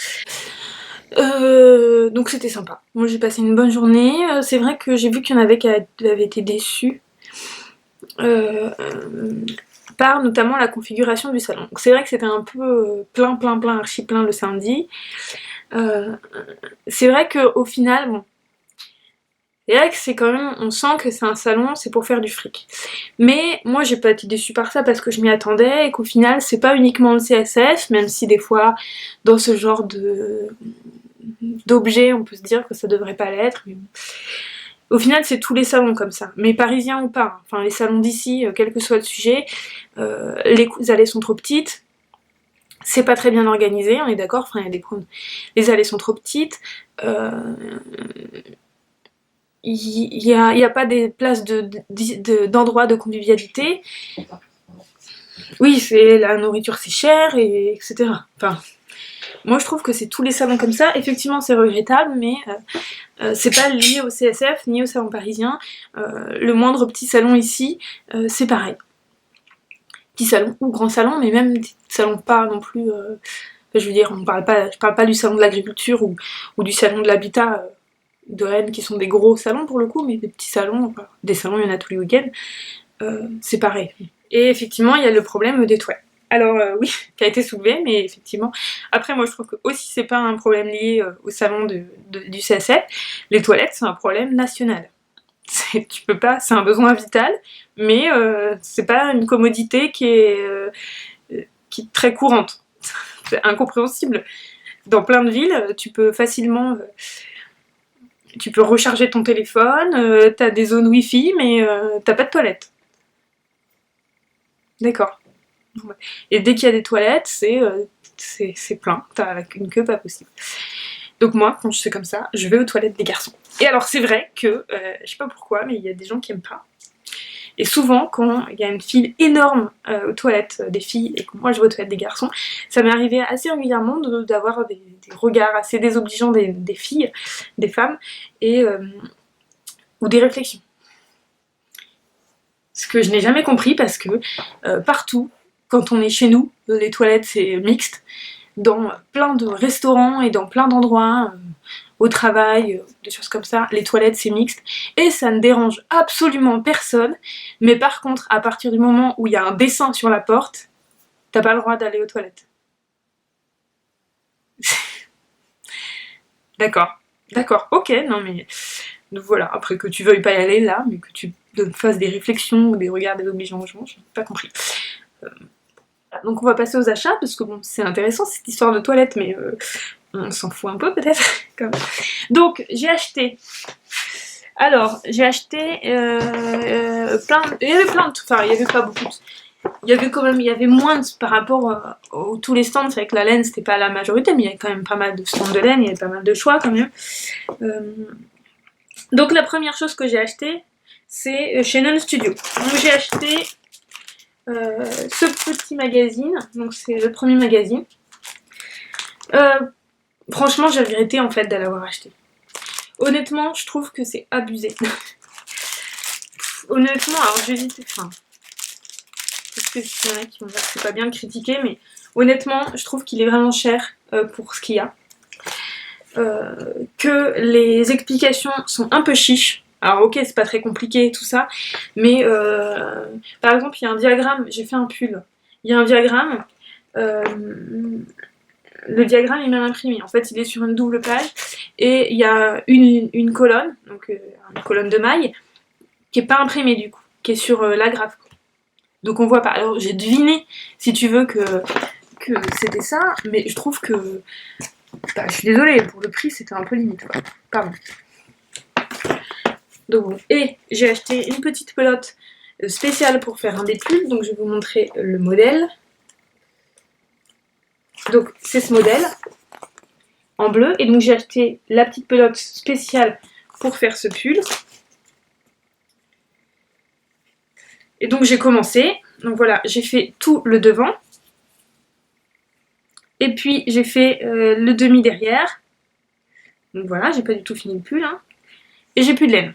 Donc c'était sympa. Moi j'ai passé une bonne journée. C'est vrai que j'ai vu qu'il y en avait qui avaient été déçus. par notamment la configuration du salon. Donc c'est vrai que c'était un peu plein, archi plein le samedi. C'est vrai qu'au final, bon, c'est vrai que c'est quand même, on sent que c'est un salon, c'est pour faire du fric. Mais moi j'ai pas été déçue par ça parce que je m'y attendais et qu'au final c'est pas uniquement le CSF, même si des fois dans ce genre d'objets on peut se dire que ça devrait pas l'être. Mais bon. Au final c'est tous les salons comme ça, mais parisiens ou pas. Enfin les salons d'ici, quel que soit le sujet, les allées sont trop petites. C'est pas très bien organisé, on est d'accord, enfin, il y a des problèmes. Les allées sont trop petites, il y a pas des places d'endroits de convivialité. Oui, c'est la nourriture c'est cher, et etc. Enfin, moi je trouve que c'est tous les salons comme ça. Effectivement c'est regrettable, mais c'est pas lié au CSF ni au salon parisien. Le moindre petit salon ici, c'est pareil. Petit salon ou grand salon, mais même des salons pas non plus... je veux dire, je parle pas du salon de l'agriculture ou du salon de l'habitat de Rennes qui sont des gros salons pour le coup, mais des petits salons, enfin, des salons il y en a tous les week-ends, c'est pareil. Et effectivement il y a le problème des toilettes. Alors oui, qui a été soulevé, mais effectivement, après moi je trouve que aussi c'est pas un problème lié au salon du CSF, les toilettes c'est un problème national. Tu peux pas, c'est un besoin vital, mais c'est pas une commodité qui est très courante. C'est incompréhensible. Dans plein de villes, tu peux facilement... tu peux recharger ton téléphone, t'as des zones wifi, mais t'as pas de toilette. D'accord. Et dès qu'il y a des toilettes, c'est plein, t'as une queue pas possible. Donc moi, quand je fais comme ça, je vais aux toilettes des garçons. Et alors c'est vrai que, je sais pas pourquoi, mais il y a des gens qui aiment pas. Et souvent, quand il y a une file énorme aux toilettes des filles et que moi je vais aux toilettes des garçons, ça m'est arrivé assez régulièrement d'avoir des regards assez désobligeants des filles, des femmes, ou des réflexions. Ce que je n'ai jamais compris parce que partout, quand on est chez nous, les toilettes c'est mixte, dans plein de restaurants et dans plein d'endroits, au travail, des choses comme ça, les toilettes c'est mixte, et ça ne dérange absolument personne, mais par contre, à partir du moment où il y a un dessin sur la porte, t'as pas le droit d'aller aux toilettes. D'accord, ok, non mais... Donc voilà, après que tu veuilles pas y aller là, mais que tu fasses des réflexions ou des regards désobligeants aux gens, je n'ai pas compris. Donc on va passer aux achats, parce que bon, c'est intéressant cette histoire de toilette, mais on s'en fout un peu peut-être. Donc j'ai acheté... Alors, j'ai acheté plein... Il y avait plein de... Enfin, il y avait pas beaucoup. Il y avait moins par rapport à tous les stands. C'est vrai que la laine, c'était pas la majorité, mais il y avait quand même pas mal de stands de laine, il y avait pas mal de choix quand même. Donc la première chose que j'ai acheté, c'est chez Non Studio. Donc j'ai acheté ce petit magazine, donc c'est le premier magazine. Franchement, j'ai regretté en fait de l'avoir acheté. Honnêtement, je trouve que c'est abusé. Honnêtement, alors j'hésite, enfin... Parce que il y en a qui vont dire que c'est pas bien de critiquer, mais honnêtement, je trouve qu'il est vraiment cher pour ce qu'il y a. Que les explications sont un peu chiches. Alors ok, c'est pas très compliqué tout ça, mais par exemple, il y a un diagramme, j'ai fait un pull, il y a un diagramme, le diagramme est mal imprimé, en fait il est sur une double page, et il y a une colonne, donc une colonne de mailles, qui est pas imprimée du coup, qui est sur l'agrafe. Donc on voit pas. Alors j'ai deviné, si tu veux, que c'était ça, mais je trouve que... Bah, je suis désolée, pour le prix c'était un peu limite, quoi. Pardon. Donc bon. Et j'ai acheté une petite pelote spéciale pour faire un des pulls, donc je vais vous montrer le modèle. Donc c'est ce modèle, en bleu, et donc j'ai acheté la petite pelote spéciale pour faire ce pull. Et donc j'ai commencé, donc voilà, j'ai fait tout le devant. Et puis j'ai fait le demi derrière. Donc voilà, j'ai pas du tout fini le pull. Hein. Et j'ai plus de laine.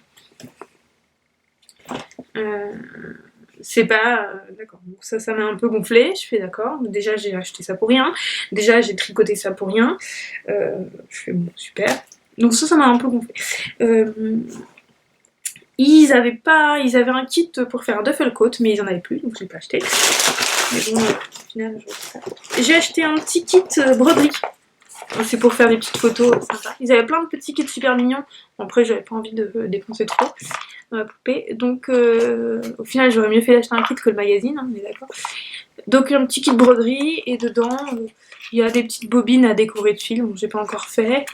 C'est pas... d'accord, donc ça m'a un peu gonflé, je fais d'accord. Déjà j'ai acheté ça pour rien. Déjà j'ai tricoté ça pour rien. Je fais bon, super. Donc ça m'a un peu gonflé. Ils avaient un kit pour faire un duffel coat, mais ils en avaient plus, donc je l'ai pas acheté. Mais bon, au final, j'ai acheté un petit kit broderie. C'est pour faire des petites photos sympas. Ils avaient plein de petits kits super mignons. Bon, après, j'avais pas envie de dépenser trop dans la poupée. Donc, au final, j'aurais mieux fait d'acheter un kit que le magazine, hein, on est d'accord. Donc, un petit kit broderie, et dedans, il y a des petites bobines à décorer de fil, bon, j'ai pas encore fait.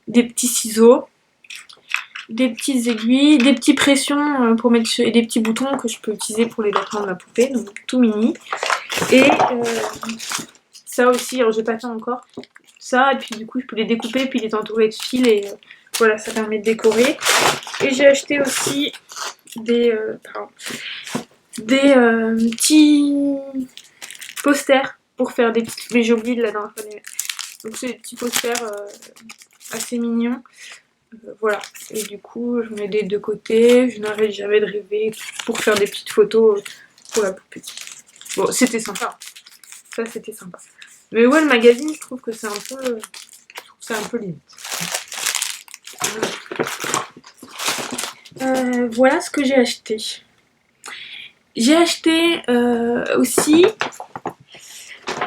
Des petits ciseaux, des petites aiguilles, des petits pressions pour mettre et des petits boutons que je peux utiliser pour les vêtements de ma poupée, donc tout mini. Et ça aussi, alors j'ai pas fait encore ça, et puis du coup je peux les découper puis les entourer de fil, et voilà, ça permet de décorer. Et j'ai acheté aussi des petits posters pour faire des petites, mais j'ai oublié de la dernière fois. Donc c'est des petits posters assez mignons. Voilà, et du coup je mets des deux côtés, je n'arrête jamais de rêver pour faire des petites photos pour la poupée. Bon, c'était sympa, ça c'était sympa. Mais ouais, le magazine, je trouve que c'est un peu limite. Voilà ce que j'ai acheté. J'ai acheté aussi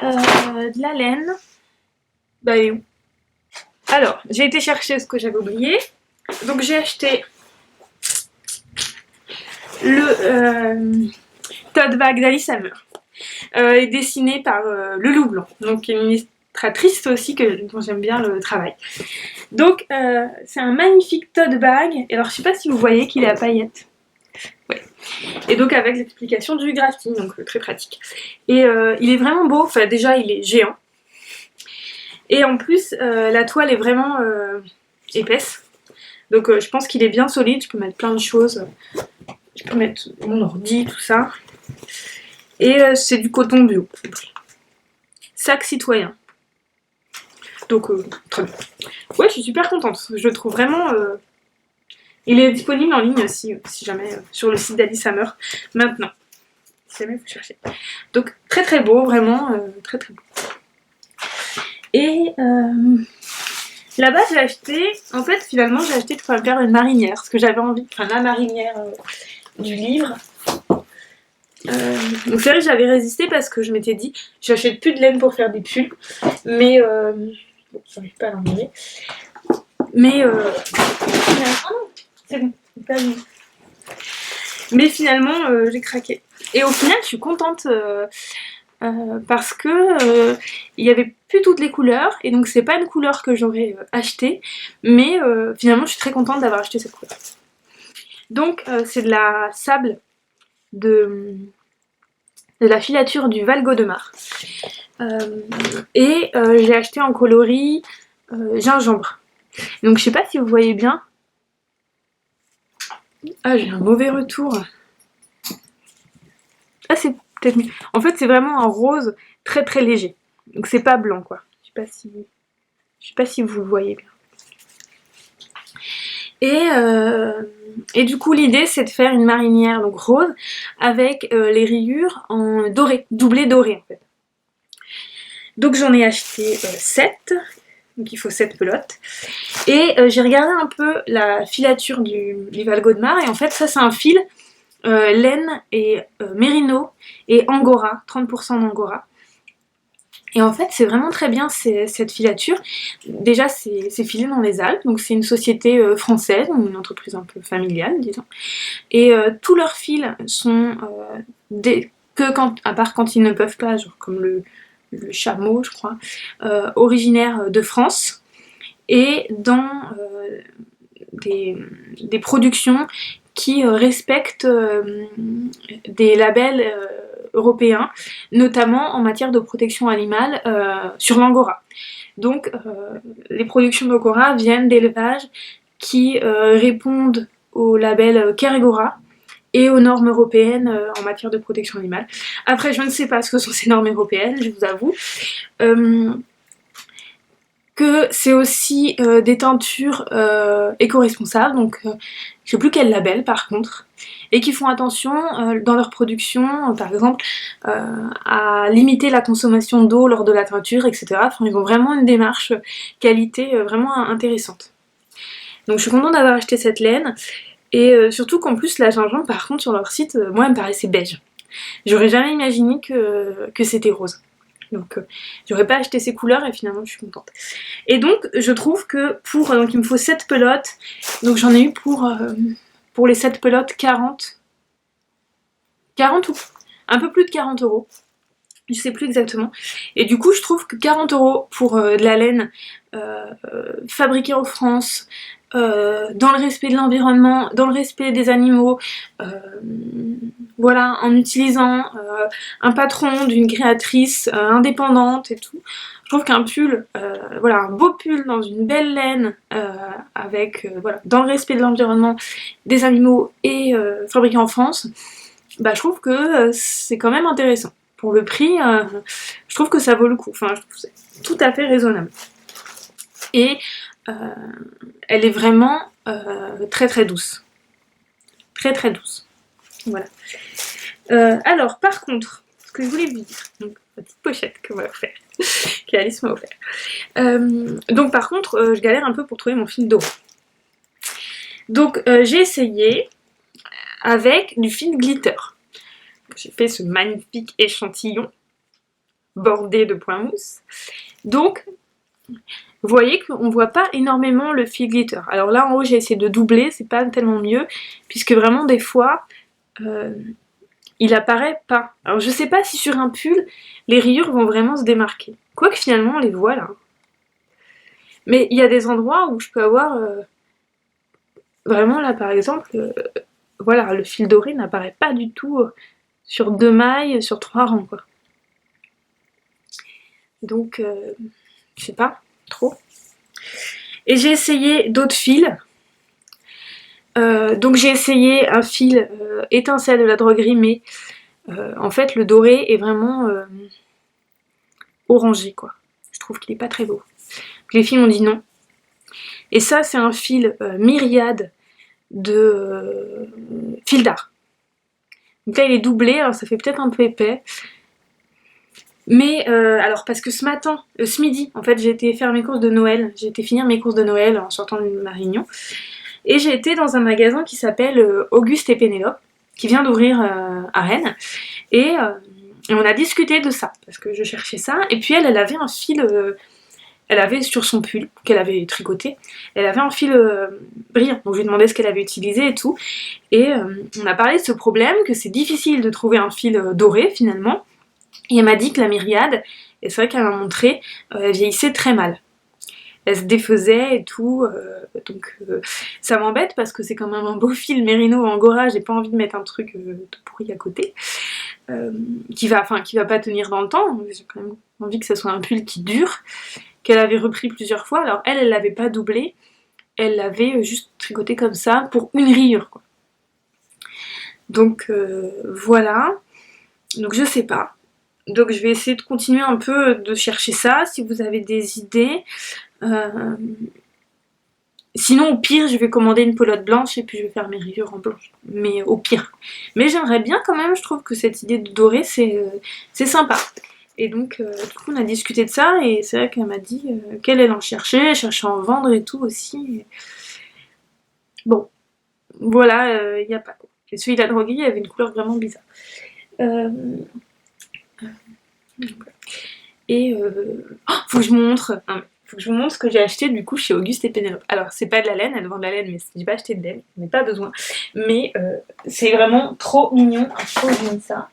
de la laine. Bah, elle est où? Alors, j'ai été chercher ce que j'avais oublié. Donc j'ai acheté le tote bag d'Alice Hammer, dessiné par Le Loup Blanc, donc une illustratrice aussi dont j'aime bien le travail. Donc c'est un magnifique tote bag, et alors je sais pas si vous voyez qu'il est à paillettes. Ouais. Et donc avec l'explication du graphisme, donc très pratique. Et il est vraiment beau, enfin déjà il est géant. Et en plus la toile est vraiment épaisse. Donc je pense qu'il est bien solide, je peux mettre plein de choses. Je peux mettre mon ordi, tout ça. Et c'est du coton bio. Sac citoyen. Donc très bien. Ouais, je suis super contente. Je le trouve vraiment... Il est disponible en ligne aussi, si jamais, sur le site d'Alice Hammer, maintenant. Si jamais vous cherchez. Donc très très beau, vraiment très très beau. Et là-bas j'ai acheté... En fait, finalement, j'ai acheté pour faire une marinière. Parce que j'avais envie... Enfin, la marinière du livre. Donc c'est vrai que j'avais résisté parce que je m'étais dit j'achète plus de laine pour faire des pulls, mais bon, j'arrive pas à l'enlever, mais c'est bon, c'est pas mis. Mais finalement j'ai craqué, et au final je suis contente parce que il y avait plus toutes les couleurs, et donc c'est pas une couleur que j'aurais achetée, mais finalement je suis très contente d'avoir acheté cette couleur. Donc c'est de la sable de la filature du Val-Gaudemar. Et j'ai acheté en coloris gingembre. Donc je sais pas si vous voyez bien. Ah, j'ai un mauvais retour. Ah, c'est peut-être mieux. En fait, c'est vraiment un rose très très léger. Donc c'est pas blanc, quoi. Je sais pas si vous le voyez bien. Et du coup l'idée c'est de faire une marinière donc rose avec les rayures en doré, doublé doré en fait. Donc j'en ai acheté 7, donc il faut 7 pelotes. Et j'ai regardé un peu la filature du Val-Gaudemar, et en fait ça c'est un fil laine et mérino et angora, 30% d'angora. Et en fait c'est vraiment très bien cette filature. Déjà c'est filé dans les Alpes, donc c'est une société française, une entreprise un peu familiale disons. Et tous leurs fils sont à part quand ils ne peuvent pas, genre comme le chameau je crois, originaire de France, et dans des productions qui respectent des labels européens, notamment en matière de protection animale sur l'angora. Donc les productions d'angora viennent d'élevages qui répondent au label Kergora et aux normes européennes en matière de protection animale. Après, je ne sais pas ce que sont ces normes européennes, je vous avoue. Que c'est aussi des teintures éco-responsables, donc je sais plus quel label par contre, et qui font attention dans leur production, par exemple, à limiter la consommation d'eau lors de la teinture, etc. Enfin, ils ont vraiment une démarche qualité vraiment intéressante. Donc je suis contente d'avoir acheté cette laine. Et surtout qu'en plus la gingembre par contre sur leur site, moi elle me paraissait beige. J'aurais jamais imaginé que c'était rose. Donc j'aurais pas acheté ces couleurs et finalement je suis contente. Et donc je trouve que donc il me faut 7 pelotes. Donc j'en ai eu pour les 7 pelotes 40 ou un peu plus de 40 euros. Je sais plus exactement. Et du coup je trouve que 40 euros pour de la laine fabriquée en France, dans le respect de l'environnement, dans le respect des animaux, voilà, en utilisant un patron d'une créatrice indépendante et tout. Je trouve qu'un pull, voilà, un beau pull dans une belle laine, avec, voilà, dans le respect de l'environnement, des animaux et fabriqué en France, bah je trouve que c'est quand même intéressant. Pour le prix, je trouve que ça vaut le coup. Enfin, je trouve que c'est tout à fait raisonnable. Et elle est vraiment très très douce. Très très douce. Voilà. Alors, par contre, ce que je voulais vous dire, donc la petite pochette qu'on va faire, qu'Alice m'a offert. Donc, par contre, je galère un peu pour trouver mon fil doré. Donc, j'ai essayé avec du fil glitter. J'ai fait ce magnifique échantillon bordé de points mousse. Donc, vous voyez qu'on voit pas énormément le fil glitter. Alors là, en haut, j'ai essayé de doubler, c'est pas tellement mieux, puisque vraiment, des fois, il apparaît pas. Alors je sais pas si sur un pull, les rayures vont vraiment se démarquer. Quoique finalement, on les voit là. Mais il y a des endroits où je peux avoir... vraiment là, par exemple, voilà, le fil doré n'apparaît pas du tout sur 2 mailles, sur 3 rangs, quoi. Donc, je sais pas, trop. Et j'ai essayé d'autres fils. Donc j'ai essayé un fil étincelle de la droguerie, mais en fait le doré est vraiment orangé, quoi. Je trouve qu'il est pas très beau. Les filles m'ont dit non. Et ça c'est un fil myriade de fil d'art. Donc là il est doublé, alors ça fait peut-être un peu épais. Mais alors parce que ce midi, en fait j'ai été faire mes courses de Noël, j'ai été finir mes courses de Noël en sortant de ma réunion, et j'ai été dans un magasin qui s'appelle Auguste et Pénélope, qui vient d'ouvrir à Rennes, et on a discuté de ça, parce que je cherchais ça, et puis elle avait un fil, elle avait sur son pull, qu'elle avait tricoté, elle avait un fil brillant, donc je lui ai demandé ce qu'elle avait utilisé et tout, et on a parlé de ce problème, que c'est difficile de trouver un fil doré finalement, et elle m'a dit que la myriade, et c'est vrai qu'elle m'a montré, elle vieillissait très mal. Elle se défaisait et tout, donc ça m'embête parce que c'est quand même un beau fil mérino angora, j'ai pas envie de mettre un truc tout pourri à côté, qui va pas tenir dans le temps, j'ai quand même envie que ça soit un pull qui dure, qu'elle avait repris plusieurs fois. Alors elle l'avait pas doublé, elle l'avait juste tricoté comme ça pour une rayure, quoi. Donc voilà, donc je sais pas. Donc je vais essayer de continuer un peu de chercher ça, si vous avez des idées. Sinon au pire je vais commander une pelote blanche et puis je vais faire mes rayures en blanche. Mais au pire. Mais j'aimerais bien quand même, je trouve que cette idée de doré c'est sympa. Et donc du coup on a discuté de ça et c'est vrai qu'elle m'a dit qu'elle en cherchait, elle cherchait à en vendre et tout aussi. Bon, voilà, il n'y a pas. Et celui de la droguerie il avait une couleur vraiment bizarre. Et faut que je vous montre. Faut que je vous montre ce que j'ai acheté du coup chez Auguste et Pénélope. Alors c'est pas de la laine, elle vend de la laine, mais j'ai pas acheté de laine, j'en ai pas besoin. Mais c'est vraiment trop mignon. Faut que je mette ça.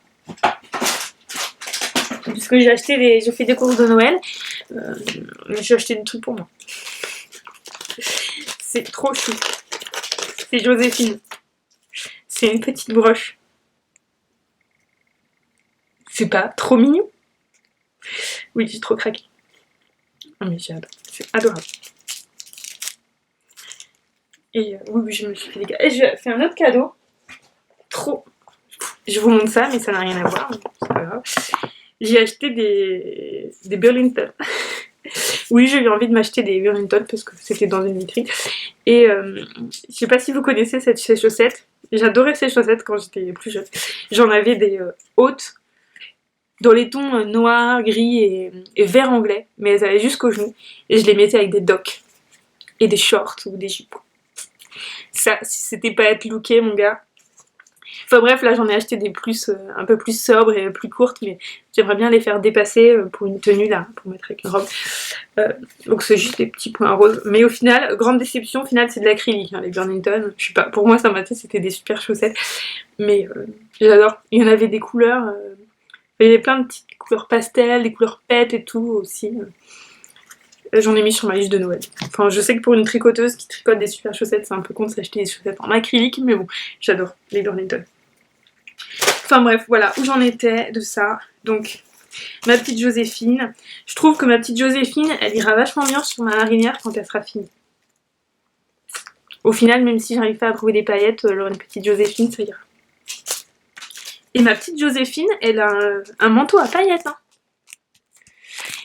Puisque j'ai fait des courses de Noël, mais j'ai acheté des trucs pour moi. C'est trop chou. C'est Joséphine. C'est une petite broche. C'est pas trop mignon? Oui, j'ai trop craqué. Oh mais j'adore, c'est adorable. Et oui, je me suis fait des cadeaux. Et j'ai fait un autre cadeau. Trop. Je vous montre ça, mais ça n'a rien à voir. C'est pas grave. J'ai acheté des Burlington. Oui, j'ai eu envie de m'acheter des Burlington parce que c'était dans une vitrine. Et je sais pas si vous connaissez ces chaussettes. J'adorais ces chaussettes quand j'étais plus jeune. J'en avais des hautes dans les tons noir, gris et vert anglais, mais elles allaient jusqu'aux genoux, et je les mettais avec des docks et des shorts ou des jupes. Ça, si c'était pas être looké, mon gars. Enfin bref, là j'en ai acheté des plus un peu plus sobres et plus courtes, mais j'aimerais bien les faire dépasser pour une tenue là, pour mettre avec une robe. Donc c'est juste des petits points roses. Mais au final, grande déception, au final c'est de l'acrylique, hein, les Burlington. Je sais pas, pour moi ça m'a fait, c'était des super chaussettes. Mais j'adore. Il y en avait des couleurs, il y avait plein de petites couleurs pastel, des couleurs pètes et tout aussi. J'en ai mis sur ma liste de Noël. Enfin, je sais que pour une tricoteuse qui tricote des super chaussettes, c'est un peu con de s'acheter des chaussettes en acrylique, mais bon, j'adore les Burlington. Enfin bref, voilà où j'en étais de ça. Donc, ma petite Joséphine. Je trouve que ma petite Joséphine, elle ira vachement bien sur ma marinière quand elle sera finie. Au final, même si j'arrive pas à trouver des paillettes, alors une petite Joséphine, ça ira. Et ma petite Joséphine, elle a un manteau à paillettes. Hein.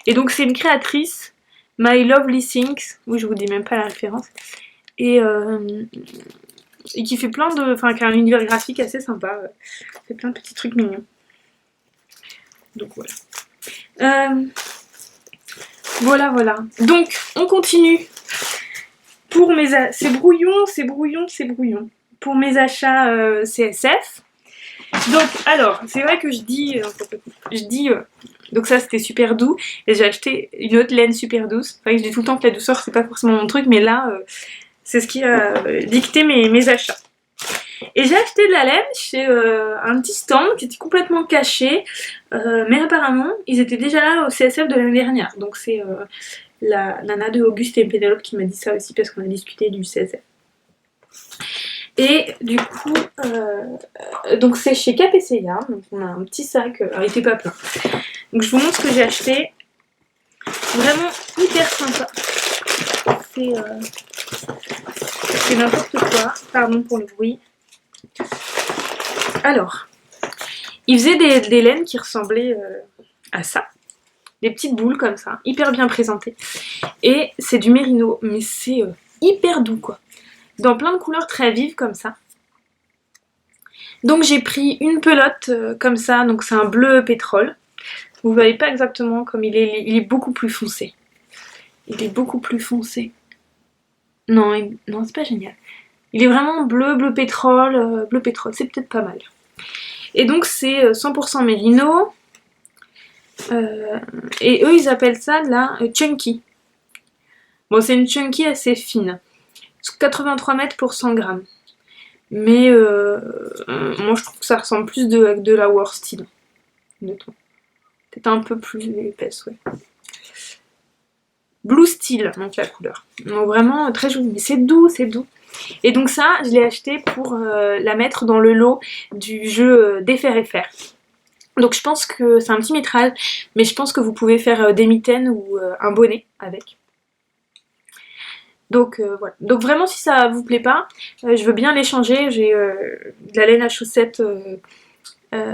Et donc, c'est une créatrice, My Lovely Things. Oui, je vous dis même pas la référence. Et qui fait plein de... Enfin, qui a un univers graphique assez sympa. Fait plein de petits trucs mignons. Donc voilà. Voilà. Donc, on continue. Pour mes... C'est brouillon. Pour mes achats CSF. Donc, alors, c'est vrai que je dis... donc ça, c'était super doux. Et j'ai acheté une autre laine super douce. Enfin, je dis tout le temps que la douceur, c'est pas forcément mon truc. Mais là, c'est ce qui a dicté mes achats. Et j'ai acheté de la laine chez un petit stand qui était complètement caché. Mais apparemment, ils étaient déjà là au CSF de l'année dernière. Donc c'est la nana de Auguste et Pénélope qui m'a dit ça aussi parce qu'on a discuté du CSF. Et du coup, donc c'est chez KPCA. Donc on a un petit sac, alors il était pas plein. Donc je vous montre ce que j'ai acheté. Vraiment hyper sympa. C'est n'importe quoi. Pardon pour le bruit. Alors, il faisait des laines qui ressemblaient à ça. Des petites boules comme ça, hyper bien présentées. Et c'est du mérino, mais c'est hyper doux quoi. Dans plein de couleurs très vives comme ça. Donc j'ai pris une pelote comme ça, donc c'est un bleu pétrole. Vous voyez pas exactement comme il est beaucoup plus foncé. Il est beaucoup plus foncé. Non, non c'est pas génial. Il est vraiment bleu pétrole, c'est peut-être pas mal. Et donc c'est 100% mérino. Et eux ils appellent ça de la chunky. Bon c'est une chunky assez fine. 83 mètres pour 100 grammes. Mais moi je trouve que ça ressemble plus de la worsted. Peut-être un peu plus épaisse, ouais. Blue Steel, donc la couleur. Donc vraiment très joli, mais c'est doux. Et donc ça, je l'ai acheté pour la mettre dans le lot du jeu Défaire et Faire. Donc je pense que c'est un petit métrage, mais je pense que vous pouvez faire des mitaines ou un bonnet avec. Donc voilà. Donc vraiment si ça vous plaît pas, je veux bien l'échanger. J'ai de la laine à chaussettes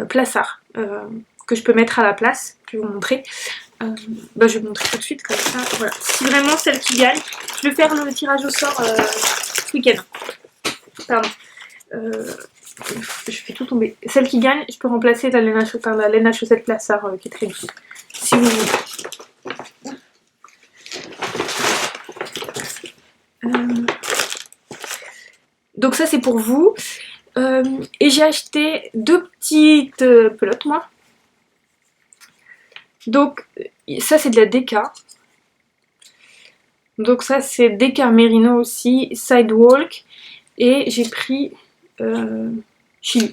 Plassard que je peux mettre à la place. Je vais vous montrer. Je vais vous montrer tout de suite comme ça. Voilà. Si vraiment celle qui gagne, je vais faire le tirage au sort ce week-end. Pardon. Je fais tout tomber. Celle qui gagne, je peux remplacer la laine à chaussettes Plassard qui est très douce. Si vous voulez. Donc ça c'est pour vous. Et j'ai acheté deux petites pelotes moi. Donc ça c'est de la Deka. Donc ça c'est Deka Merino aussi, Sidewalk. Et j'ai pris Chili.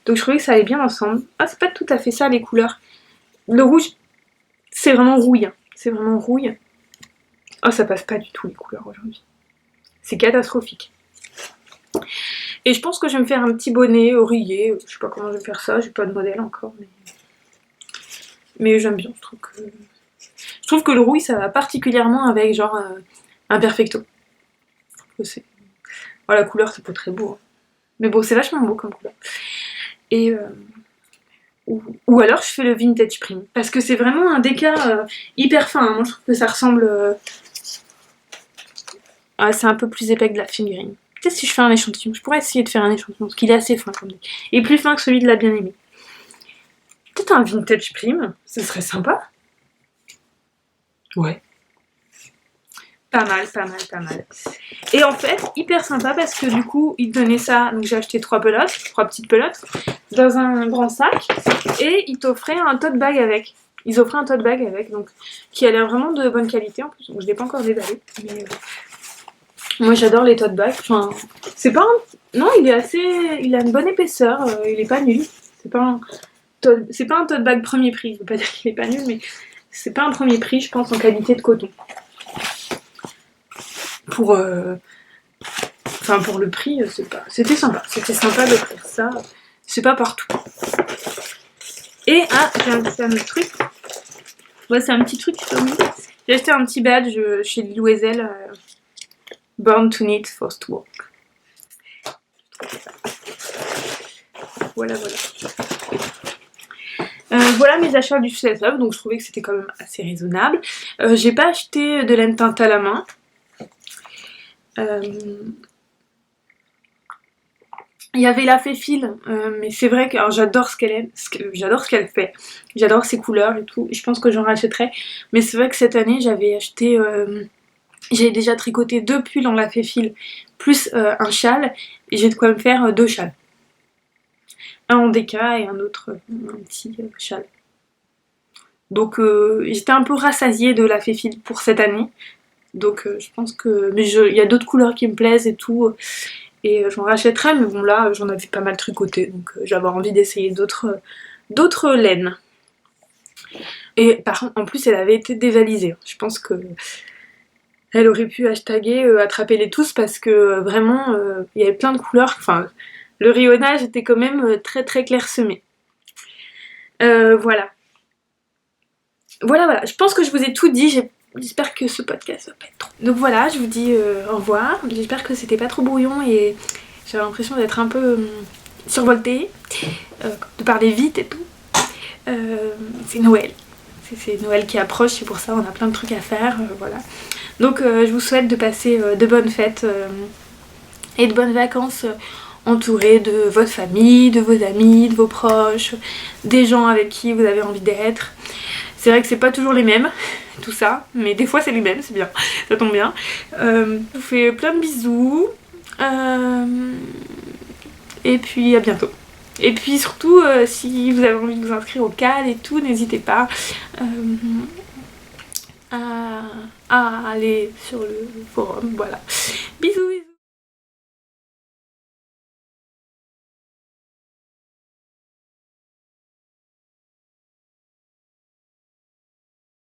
Donc je trouvais que ça allait bien ensemble. Ah c'est pas tout à fait ça les couleurs. Le rouge c'est vraiment rouille. Hein. C'est vraiment rouille. Oh ça passe pas du tout les couleurs aujourd'hui. C'est catastrophique. Et je pense que je vais me faire un petit bonnet oreiller. Je sais pas comment je vais faire ça, j'ai pas de modèle encore. Mais j'aime bien, je trouve que le rouille ça va particulièrement avec genre un perfecto. La couleur c'est pas très beau. Hein. Mais bon c'est vachement beau comme couleur. Et ou alors je fais le vintage prime. Parce que c'est vraiment un Deka hyper fin. Hein. Moi je trouve que ça ressemble... c'est un peu plus épais que de la figurine. Peut-être si je fais un échantillon. Je pourrais essayer de faire un échantillon. Parce qu'il est assez fin comme Deka. Et plus fin que celui de la bien-aimée. Peut-être un vintage prime. Ce serait sympa. Ouais. Pas mal, pas mal, pas mal. Et en fait, hyper sympa parce que du coup, ils te donnaient ça. Donc j'ai acheté 3 pelotes, 3 petites pelotes, dans un grand sac. Et ils t'offraient un tote bag avec. Ils offraient un tote bag avec, donc qui a l'air vraiment de bonne qualité en plus. Donc je l'ai pas encore déballé. Mais moi j'adore les tote bags. Enfin, c'est pas un... Non, il est assez... Il a une bonne épaisseur. Il est pas nul. C'est pas un... C'est pas un tote bag premier prix. Je veux pas dire qu'il est pas nul, mais c'est pas un premier prix, je pense, en qualité de coton. Pour le prix, c'était sympa. C'était sympa d'offrir ça. C'est pas partout. Et j'ai acheté un autre truc. Ouais, c'est un petit truc. J'ai acheté un petit badge chez Louisel. Born to Knit, Forced to Work. Voilà, voilà. Voilà mes achats du Setup, donc je trouvais que c'était quand même assez raisonnable. J'ai pas acheté de laine teinte à la main. Il y avait la Féfil, mais c'est vrai que j'adore ce qu'elle j'adore ce qu'elle fait. J'adore ses couleurs et tout. Je pense que j'en rachèterai. Mais c'est vrai que cette année, j'avais acheté... J'avais déjà tricoté 2 pulls en la Féfil, plus un châle. Et j'ai de quoi me faire 2 châles. Un en déca et un autre, un petit châle. Donc j'étais un peu rassasiée de la Féfil pour cette année. Donc je pense que... Mais il y a d'autres couleurs qui me plaisent et tout. Et j'en rachèterai, mais bon là j'en avais pas mal tricoté. Donc j'avais envie d'essayer d'autres laines. Et par contre, en plus elle avait été dévalisée. Je pense que elle aurait pu hashtaguer attrapez-les tous parce que vraiment il y avait plein de couleurs. Enfin, le rayonnage était quand même très très clairsemé. Voilà. Voilà, je pense que je vous ai tout dit. J'espère que ce podcast va pas être trop. Donc voilà, je vous dis au revoir. J'espère que c'était pas trop brouillon et j'avais l'impression d'être un peu survoltée, de parler vite et tout. C'est Noël. C'est Noël qui approche, c'est pour ça on a plein de trucs à faire, voilà. Donc je vous souhaite de passer de bonnes fêtes et de bonnes vacances entourées de votre famille, de vos amis, de vos proches, des gens avec qui vous avez envie d'être. C'est vrai que c'est pas toujours les mêmes, tout ça, mais des fois c'est les mêmes, c'est bien, ça tombe bien. Je vous fais plein de bisous, et puis à bientôt. Et puis surtout, si vous avez envie de vous inscrire au CAL et tout, n'hésitez pas à aller sur le forum, voilà. Bisous, bisous.